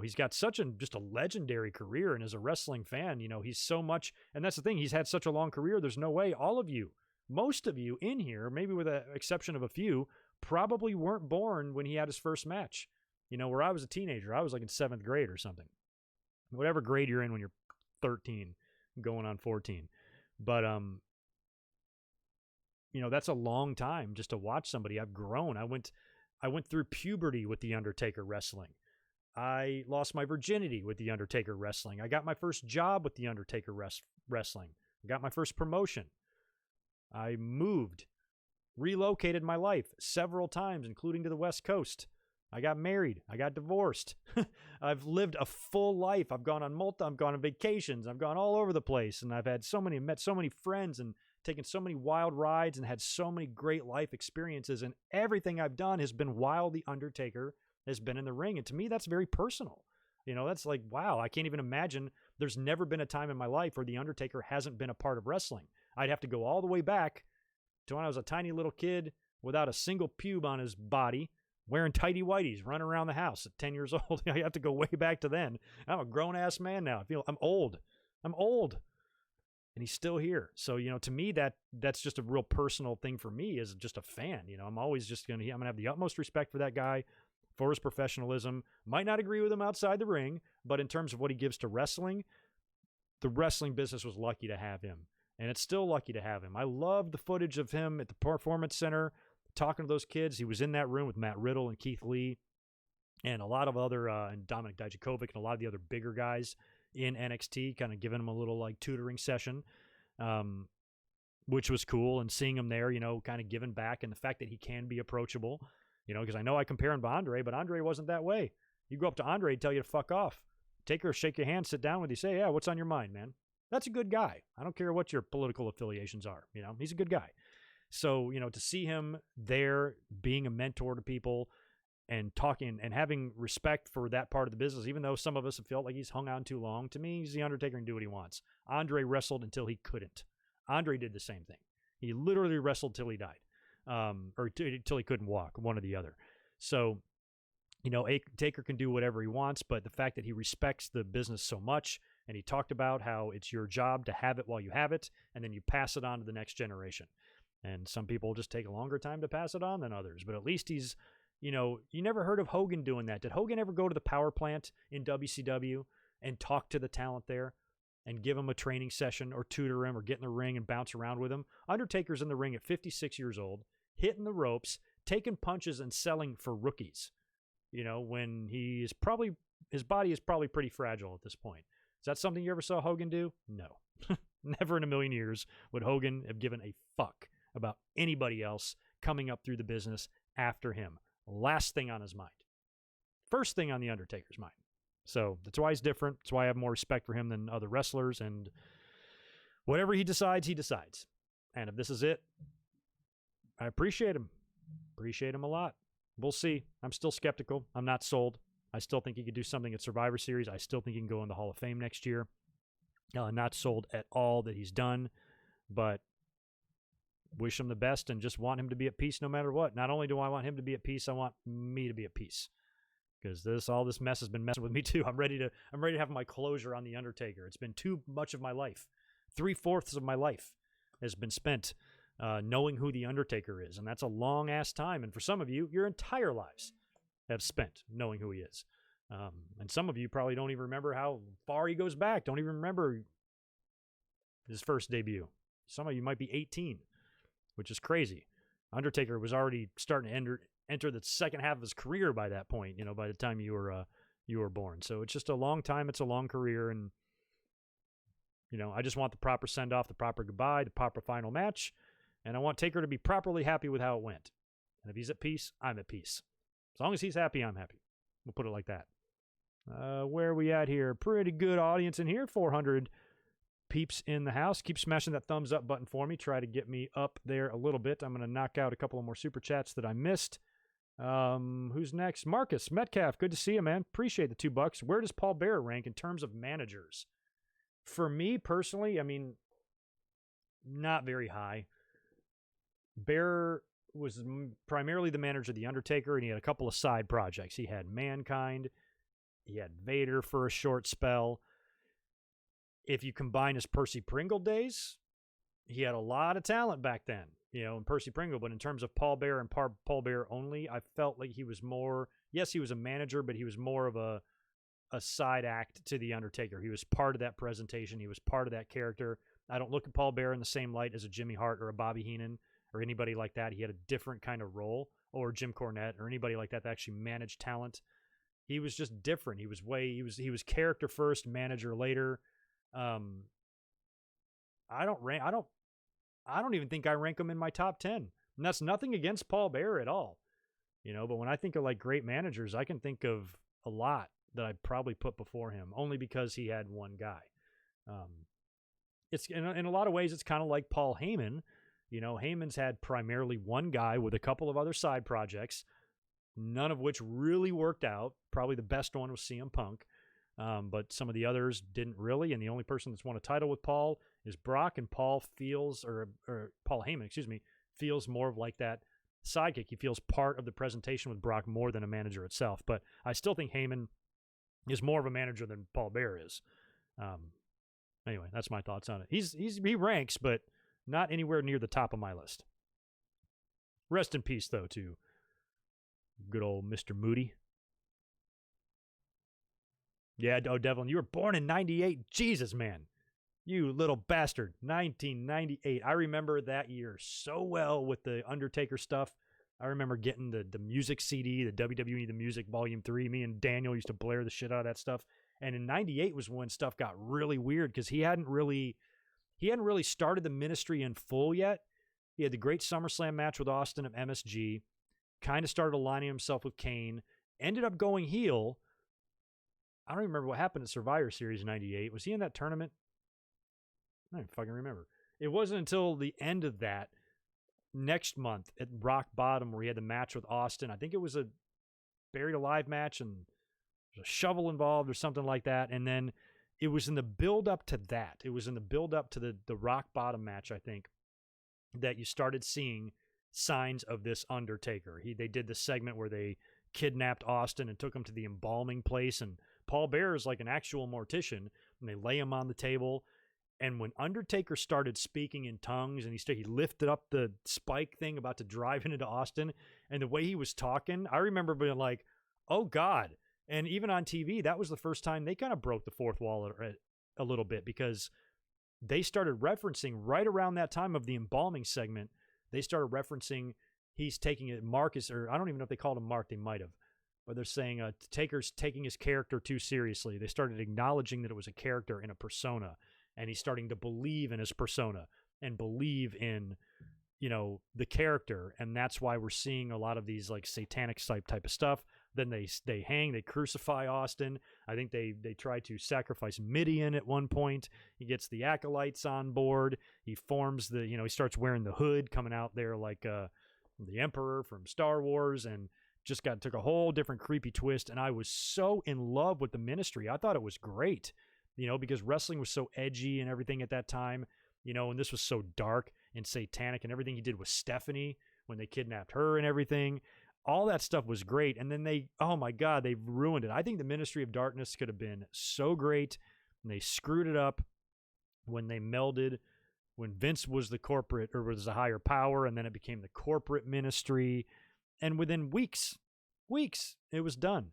he's got just a legendary career, and as a wrestling fan, he's so much, and that's the thing, he's had such a long career, there's no way all of you, most of you in here, maybe with the exception of a few, probably weren't born when he had his first match. Where I was a teenager, I was like in 7th grade or something. Whatever grade you're in when you're 13, going on 14. But, that's a long time just to watch somebody. I've grown. I went through puberty with The Undertaker wrestling. I lost my virginity with The Undertaker wrestling. I got my first job with The Undertaker wrestling. I got my first promotion. I moved, relocated my life several times, including to the West Coast. I got married. I got divorced. I've lived a full life. I've gone on vacations. I've gone all over the place, and I've had met so many friends and taken so many wild rides and had so many great life experiences, and everything I've done has been while The Undertaker has been in the ring. And to me, that's very personal. That's like, wow, I can't even imagine. There's never been a time in my life where The Undertaker hasn't been a part of wrestling. I'd have to go all the way back to when I was a tiny little kid without a single pube on his body, wearing tighty whities, running around the house at 10 years old. I have to go way back to then. I'm a grown-ass man now. I'm old. and he's still here. So, to me, that's just a real personal thing for me as just a fan. I'm always just I'm going to have the utmost respect for that guy, for his professionalism. Might not agree with him outside the ring, but in terms of what he gives to wrestling, the wrestling business was lucky to have him. And it's still lucky to have him. I love the footage of him at the Performance Center talking to those kids. He was in that room with Matt Riddle and Keith Lee and a lot of other, and Dominik Dijakovic and a lot of the other bigger guys in NXT, kind of giving him a little like tutoring session, which was cool. And seeing him there, kind of giving back, and the fact that he can be approachable, because I know I compare him to Andre, but Andre wasn't that way. You go up to Andre, he'd tell you to fuck off. Take her, shake your hand, sit down with you, say, yeah, what's on your mind, man? That's a good guy. I don't care what your political affiliations are. He's a good guy. So, to see him there being a mentor to people and talking and having respect for that part of the business, even though some of us have felt like he's hung on too long, to me, he's the Undertaker and do what he wants. Andre wrestled until he couldn't. Andre did the same thing. He literally wrestled till he died, or till he couldn't walk, one or the other. So, Taker can do whatever he wants, but the fact that he respects the business so much, and he talked about how it's your job to have it while you have it, and then you pass it on to the next generation. And some people just take a longer time to pass it on than others, but at least he's, you never heard of Hogan doing that. Did Hogan ever go to the power plant in WCW and talk to the talent there and give him a training session or tutor him or get in the ring and bounce around with him? Undertaker's in the ring at 56 years old, hitting the ropes, taking punches and selling for rookies. When his body is probably pretty fragile at this point. Is that something you ever saw Hogan do? No. Never in a million years would Hogan have given a fuck about anybody else coming up through the business after him. Last thing on his mind. First thing on the Undertaker's mind. So that's why he's different. That's why I have more respect for him than other wrestlers. And whatever he decides, he decides. And if this is it, I appreciate him. Appreciate him a lot. We'll see. I'm still skeptical. I'm not sold. I still think he could do something at Survivor Series. I still think he can go in the Hall of Fame next year. Not sold at all that he's done, but wish him the best and just want him to be at peace no matter what. Not only do I want him to be at peace, I want me to be at peace, because all this mess has been messing with me too. I'm ready to have my closure on the Undertaker. It's been too much of my life. 3/4 of my life has been spent knowing who the Undertaker is, and that's a long ass time. And for some of you, your entire lives have spent knowing who he is. And some of you probably don't even remember how far he goes back. Don't even remember his first debut. Some of you might be 18, which is crazy. Undertaker was already starting to enter the second half of his career by that point, by the time you were born. So it's just a long time. It's a long career. And, I just want the proper send-off, the proper goodbye, the proper final match. And I want Taker to be properly happy with how it went. And if he's at peace, I'm at peace. As long as he's happy, I'm happy. We'll put it like that. Where are we at here? Pretty good audience in here. 400 peeps in the house. Keep smashing that thumbs up button for me. Try to get me up there a little bit. I'm going to knock out a couple of more super chats that I missed. Who's next? Marcus Metcalf. Good to see you, man. Appreciate the $2. Where does Paul Bearer rank in terms of managers? For me personally, not very high. Bearer was primarily the manager of The Undertaker, and he had a couple of side projects. He had Mankind. He had Vader for a short spell. If you combine his Percy Pringle days, he had a lot of talent back then, in Percy Pringle. But in terms of Paul Bearer and Paul Bearer only, I felt like he was more, yes, he was a manager, but he was more of a side act to The Undertaker. He was part of that presentation. He was part of that character. I don't look at Paul Bearer in the same light as a Jimmy Hart or a Bobby Heenan or anybody like that. He had a different kind of role, or Jim Cornette or anybody like that actually managed talent. He was just different. He was character first, manager later. I don't even think I rank him in my top 10. And that's nothing against Paul Bearer at all. But when I think of like great managers, I can think of a lot that I'd probably put before him, only because he had one guy. It's in a lot of ways, it's kind of like Paul Heyman. Heyman's had primarily one guy with a couple of other side projects, none of which really worked out. Probably the best one was CM Punk. But some of the others didn't really, and the only person that's won a title with Paul is Brock, and Paul feels, or Paul Heyman, feels more of like that sidekick. He feels part of the presentation with Brock more than a manager itself. But I still think Heyman is more of a manager than Paul Bearer is. Anyway, that's my thoughts on it. He ranks, but not anywhere near the top of my list. Rest in peace, though, to good old Mr. Moody. Yeah, oh, Devlin, you were born in 98. Jesus, man. You little bastard. 1998. I remember that year so well with the Undertaker stuff. I remember getting the music CD, the WWE The Music Volume 3. Me and Daniel used to blare the shit out of that stuff. And in 98 was when stuff got really weird because he hadn't really started the ministry in full yet. He had the great SummerSlam match with Austin at MSG, kind of started aligning himself with Kane, ended up going heel. I don't even remember what happened at Survivor Series in 98. Was he in that tournament? I don't fucking remember. It wasn't until the end of that next month at Rock Bottom where he had the match with Austin. I think it was a Buried Alive match and there's a shovel involved or something like that. And then it was in the build up to that. It was in the build up to the Rock Bottom match, I think, that you started seeing signs of this Undertaker. They did the segment where they kidnapped Austin and took him to the embalming place, and Paul Bearer is like an actual mortician, and they lay him on the table. And when Undertaker started speaking in tongues and he lifted up the spike thing about to drive into Austin, and the way he was talking, I remember being like, oh God. And even on TV, that was the first time they kind of broke the fourth wall a little bit, because they started referencing right around that time of the embalming segment. They started referencing he's taking it, Marcus, or I don't even know if they called him Mark, they might have, but they're saying Taker's taking his character too seriously. They started acknowledging that it was a character in a persona, and he's starting to believe in his persona and believe in, the character. And that's why we're seeing a lot of these like satanic type of stuff. Then they crucify Austin. I think they try to sacrifice Midian at one point. He gets the acolytes on board. He forms he starts wearing the hood, coming out there like the Emperor from Star Wars, and just took a whole different creepy twist. And I was so in love with the ministry. I thought it was great, because wrestling was so edgy and everything at that time, and this was so dark and satanic, and everything he did with Stephanie when they kidnapped her and everything. All that stuff was great. And then oh my God, they've ruined it. I think the Ministry of Darkness could have been so great, and they screwed it up when they melded, when Vince was the corporate, or was the higher power, and then it became the corporate ministry. And within weeks, it was done.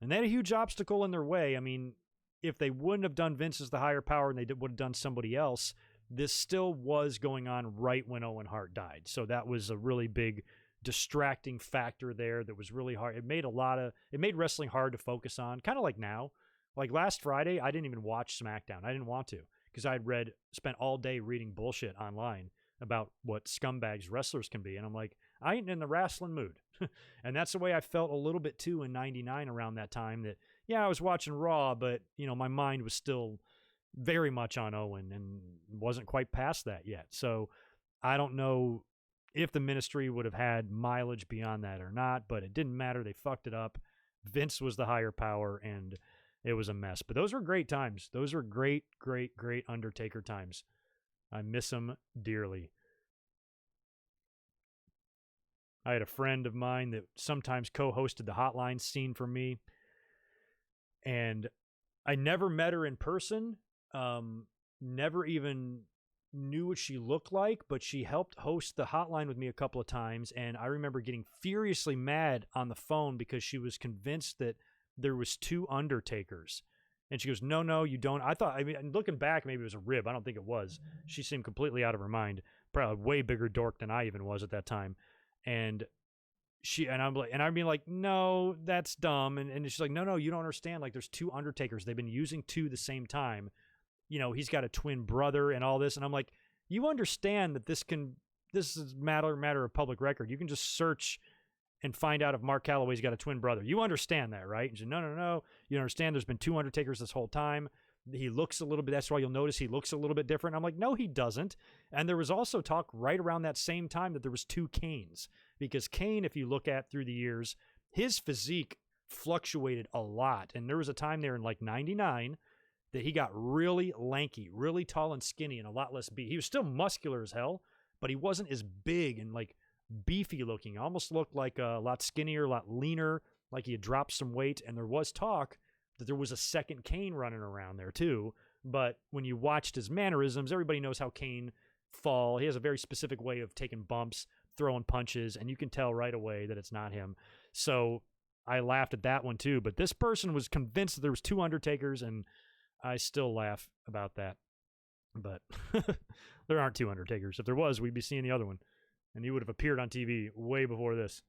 And they had a huge obstacle in their way. I mean, if they wouldn't have done Vince as the higher power and they would have done somebody else, this still was going on right when Owen Hart died. So that was a really big distracting factor there that was really hard. It made wrestling hard to focus on, kind of like now. Like last Friday, I didn't even watch SmackDown. I didn't want to, because I had spent all day reading bullshit online about what scumbags wrestlers can be. And I'm like, I ain't in the wrestling mood. And that's the way I felt a little bit too in 99 around that time, that, yeah, I was watching Raw, but, my mind was still very much on Owen and wasn't quite past that yet. So I don't know if the ministry would have had mileage beyond that or not, but it didn't matter. They fucked it up. Vince was the higher power, and it was a mess. But those were great times. Those were great, great, great Undertaker times. I miss them dearly. I had a friend of mine that sometimes co-hosted the hotline scene for me, and I never met her in person, never even knew what she looked like, but she helped host the hotline with me a couple of times. And I remember getting furiously mad on the phone because she was convinced that there was two Undertakers. And she goes, no, you don't. Looking back, maybe it was a rib. I don't think it was. She seemed completely out of her mind. Probably a way bigger dork than I even was at that time. And I'd be like, no, that's dumb. And she's like, no, you don't understand. Like, there's two Undertakers. They've been using two the same time. He's got a twin brother and all this. And I'm like, you understand that this is matter of public record. You can just search and find out if Mark Calloway's got a twin brother. You understand that, right? And she said, no. You understand there's been two Undertakers this whole time. He looks a little bit, that's why you'll notice he looks a little bit different. I'm like, no, he doesn't. And there was also talk right around that same time that there was two Kanes. Because Kane, if you look at through the years, his physique fluctuated a lot. And there was a time there in like 99 that he got really lanky, really tall and skinny, and a lot less beef. He was still muscular as hell, but he wasn't as big and like beefy looking. Almost looked like a lot skinnier, a lot leaner, like he had dropped some weight. And there was talk that there was a second Kane running around there too, But when you watched his mannerisms, everybody knows how Kane fall. He has a very specific way of taking bumps, throwing punches, and you can tell right away that it's not him. So I laughed at that one too. But this person was convinced that there was 2 Undertakers, and I still laugh about that. But there aren't 2 Undertakers. If there was, we'd be seeing the other one. And he would have appeared on TV way before this.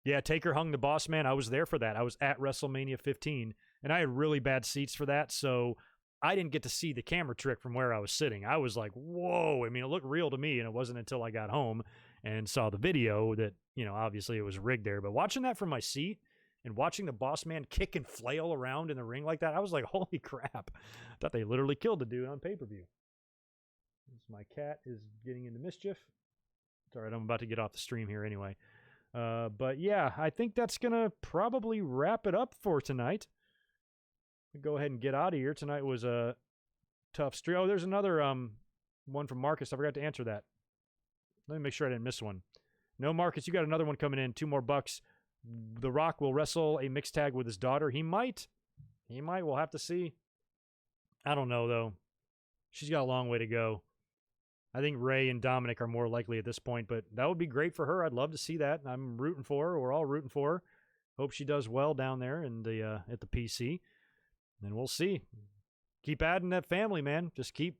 Yeah, Taker hung the boss man. I was there for that. I was at WrestleMania 15, and I had really bad seats for that, so I didn't get to see the camera trick from where I was sitting. I was like, whoa. I mean, it looked real to me, and it wasn't until I got home and saw the video that, obviously it was rigged there. But watching that from my seat and watching the boss man kick and flail around in the ring like that, I was like, holy crap. I thought they literally killed the dude on pay-per-view. My cat is getting into mischief. It's all right, I'm about to get off the stream here anyway. But yeah, I think that's going to probably wrap it up for tonight. Go ahead and get out of here. Tonight was a tough stream. Oh, there's another one from Marcus. I forgot to answer that. Let me make sure I didn't miss one. No, Marcus, you got another one coming in. $2 more. The Rock will wrestle a mixed tag with his daughter. He might. We'll have to see. I don't know, though. She's got a long way to go. I think Ray and Dominic are more likely at this point, but that would be great for her. I'd love to see that. I'm rooting for her. We're all rooting for her. Hope she does well down there in the at the PC. And we'll see. Keep adding that family, man. Just keep.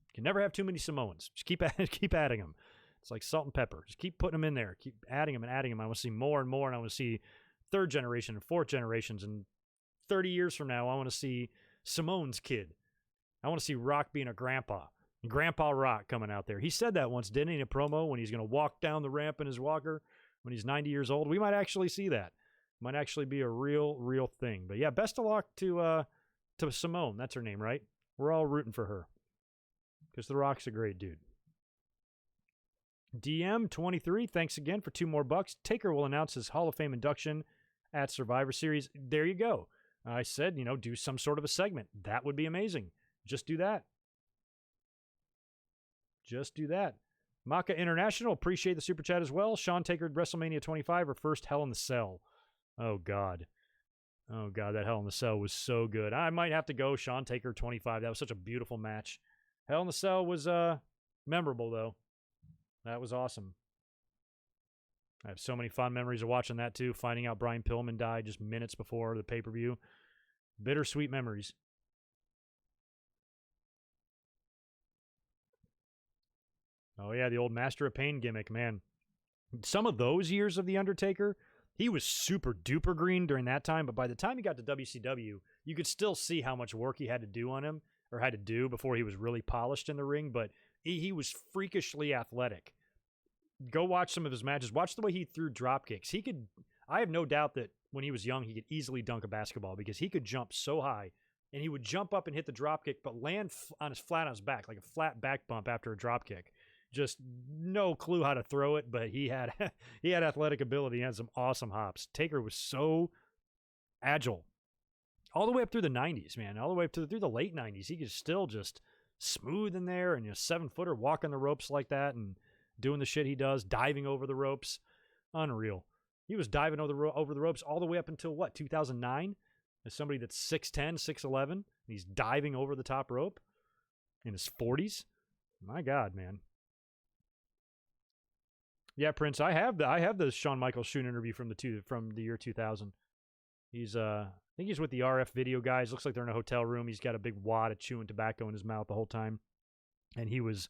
You can never have too many Samoans. Just keep adding them. It's like salt and pepper. Just keep putting them in there. Keep adding them and adding them. I want to see more and more, and I want to see 3rd generation and 4th generations. And 30 years from now, I want to see Samoan's kid. I want to see Rock being a grandpa. Grandpa Rock coming out there. He said that once, didn't he, in a promo when he's going to walk down the ramp in his walker when he's 90 years old. We might actually see that. Might actually be a real thing. But yeah, best of luck to Simone. That's her name, right? We're all rooting for her because The Rock's a great dude. DM23, thanks again for $2 more. Taker will announce his Hall of Fame induction at Survivor Series. There you go. I said, do some sort of a segment. That would be amazing. Just do that. Just do that. Maka International, appreciate the super chat as well. Sean Taker, WrestleMania 25, or first Hell in the Cell. Oh, God. That Hell in the Cell was so good. I might have to go Sean Taker 25. That was such a beautiful match. Hell in the Cell was memorable, though. That was awesome. I have so many fond memories of watching that, too. Finding out Brian Pillman died just minutes before the pay-per-view. Bittersweet memories. Oh, yeah, the old Master of Pain gimmick, man. Some of those years of The Undertaker, he was super duper green during that time, but by the time he got to WCW, you could still see how much work he had to do on him, or had to do before he was really polished in the ring, but he was freakishly athletic. Go watch some of his matches. Watch the way he threw drop kicks. I have no doubt that when he was young, he could easily dunk a basketball because he could jump so high, and he would jump up and hit the drop kick, but land flat on his back, like a flat back bump after a drop kick. Just no clue how to throw it, but he had athletic ability. He had some awesome hops. Taker was so agile all the way up through the 90s, man. All the way up through the late 90s. He could still just smooth in there and 7-footer walking the ropes like that and doing the shit he does, diving over the ropes. Unreal. He was diving over the ropes all the way up until, 2009? As somebody that's 6'10", 6'11", and he's diving over the top rope in his 40s. My God, man. Yeah, Prince, I have the Shawn Michaels shoot interview from the year 2000. He's I think he's with the RF video guys. Looks like they're in a hotel room. He's got a big wad of chewing tobacco in his mouth the whole time. And he was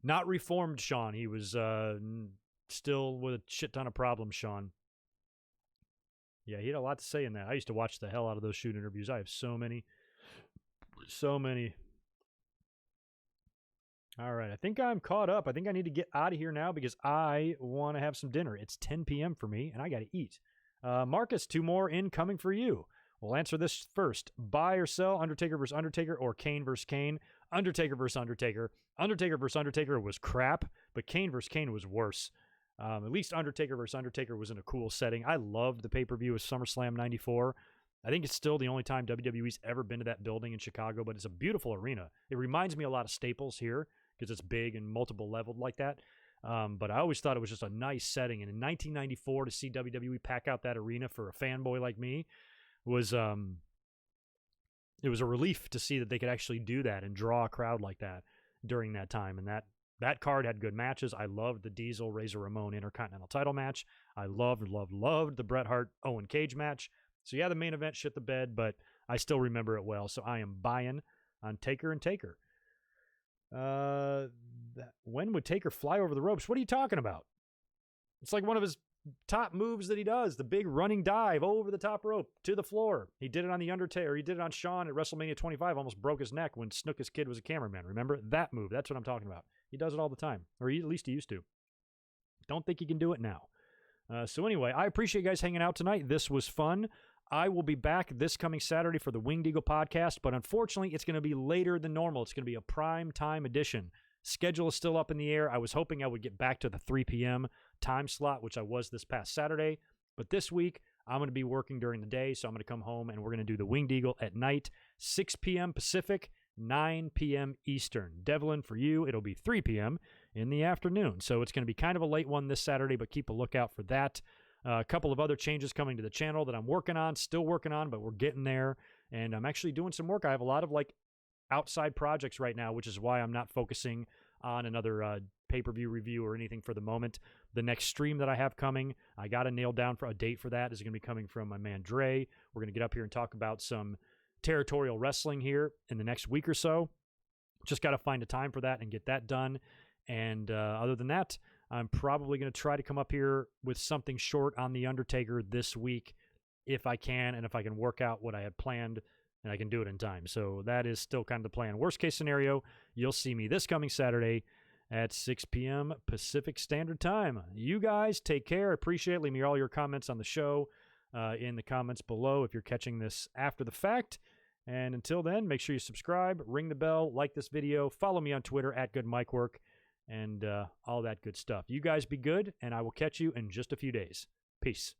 not reformed Shawn. He was still with a shit ton of problems, Shawn. Yeah, he had a lot to say in that. I used to watch the hell out of those shoot interviews. I have so many. So many. All right, I think I'm caught up. I think I need to get out of here now because I want to have some dinner. It's 10 p.m. for me, and I got to eat. Marcus, 2 more incoming for you. We'll answer this first. Buy or sell Undertaker versus Undertaker or Kane versus Kane? Undertaker versus Undertaker. Undertaker versus Undertaker was crap, but Kane versus Kane was worse. At least Undertaker versus Undertaker was in a cool setting. I loved the pay-per-view of SummerSlam 94. I think it's still the only time WWE's ever been to that building in Chicago, but it's a beautiful arena. It reminds me a lot of Staples here because it's big and multiple leveled like that. But I always thought it was just a nice setting. And in 1994, to see WWE pack out that arena for a fanboy like me was it was a relief to see that they could actually do that and draw a crowd like that during that time. And that card had good matches. I loved the Diesel Razor Ramon Intercontinental title match. I loved the Bret Hart Owen Cage match. So yeah, the main event shit the bed, but I still remember it well. So I am buying on Taker and Taker. When would Taker fly over the ropes? What are you talking about? It's like one of his top moves that he does, the big running dive over the top rope to the floor. He did it on the Undertaker. He did it on Shawn at WrestleMania 25, almost broke his neck when Snook's kid was a cameraman. Remember that move? That's what I'm talking about. He does it all the time, or at least he used to. Don't think he can do it now. So anyway, I appreciate you guys hanging out tonight. This was fun. I will be back this coming Saturday for the Winged Eagle podcast, but unfortunately, it's going to be later than normal. It's going to be a prime time edition. Schedule is still up in the air. I was hoping I would get back to the 3 p.m. time slot, which I was this past Saturday. But this week, I'm going to be working during the day, so I'm going to come home and we're going to do the Winged Eagle at night, 6 p.m. Pacific, 9 p.m. Eastern. Devlin, for you, it'll be 3 p.m. in the afternoon. So it's going to be kind of a late one this Saturday, but keep a lookout for that. A couple of other changes coming to the channel that I'm still working on, but we're getting there. And I'm actually doing some work. I have a lot of outside projects right now, which is why I'm not focusing on another pay-per-view review or anything for the moment. The next stream that I have coming, I got to nail down for a date for that, is going to be coming from my man Dre. We're going to get up here and talk about some territorial wrestling here in the next week or so. Just got to find a time for that and get that done. And other than that, I'm probably going to try to come up here with something short on The Undertaker this week if I can, and if I can work out what I had planned and I can do it in time. So that is still kind of the plan. Worst case scenario, you'll see me this coming Saturday at 6 p.m. Pacific Standard Time. You guys take care. Appreciate it. Leave me all your comments on the show in the comments below if you're catching this after the fact. And until then, make sure you subscribe, ring the bell, like this video, follow me on Twitter at GoodMicWork, and all that good stuff. You guys be good, and I will catch you in just a few days. Peace.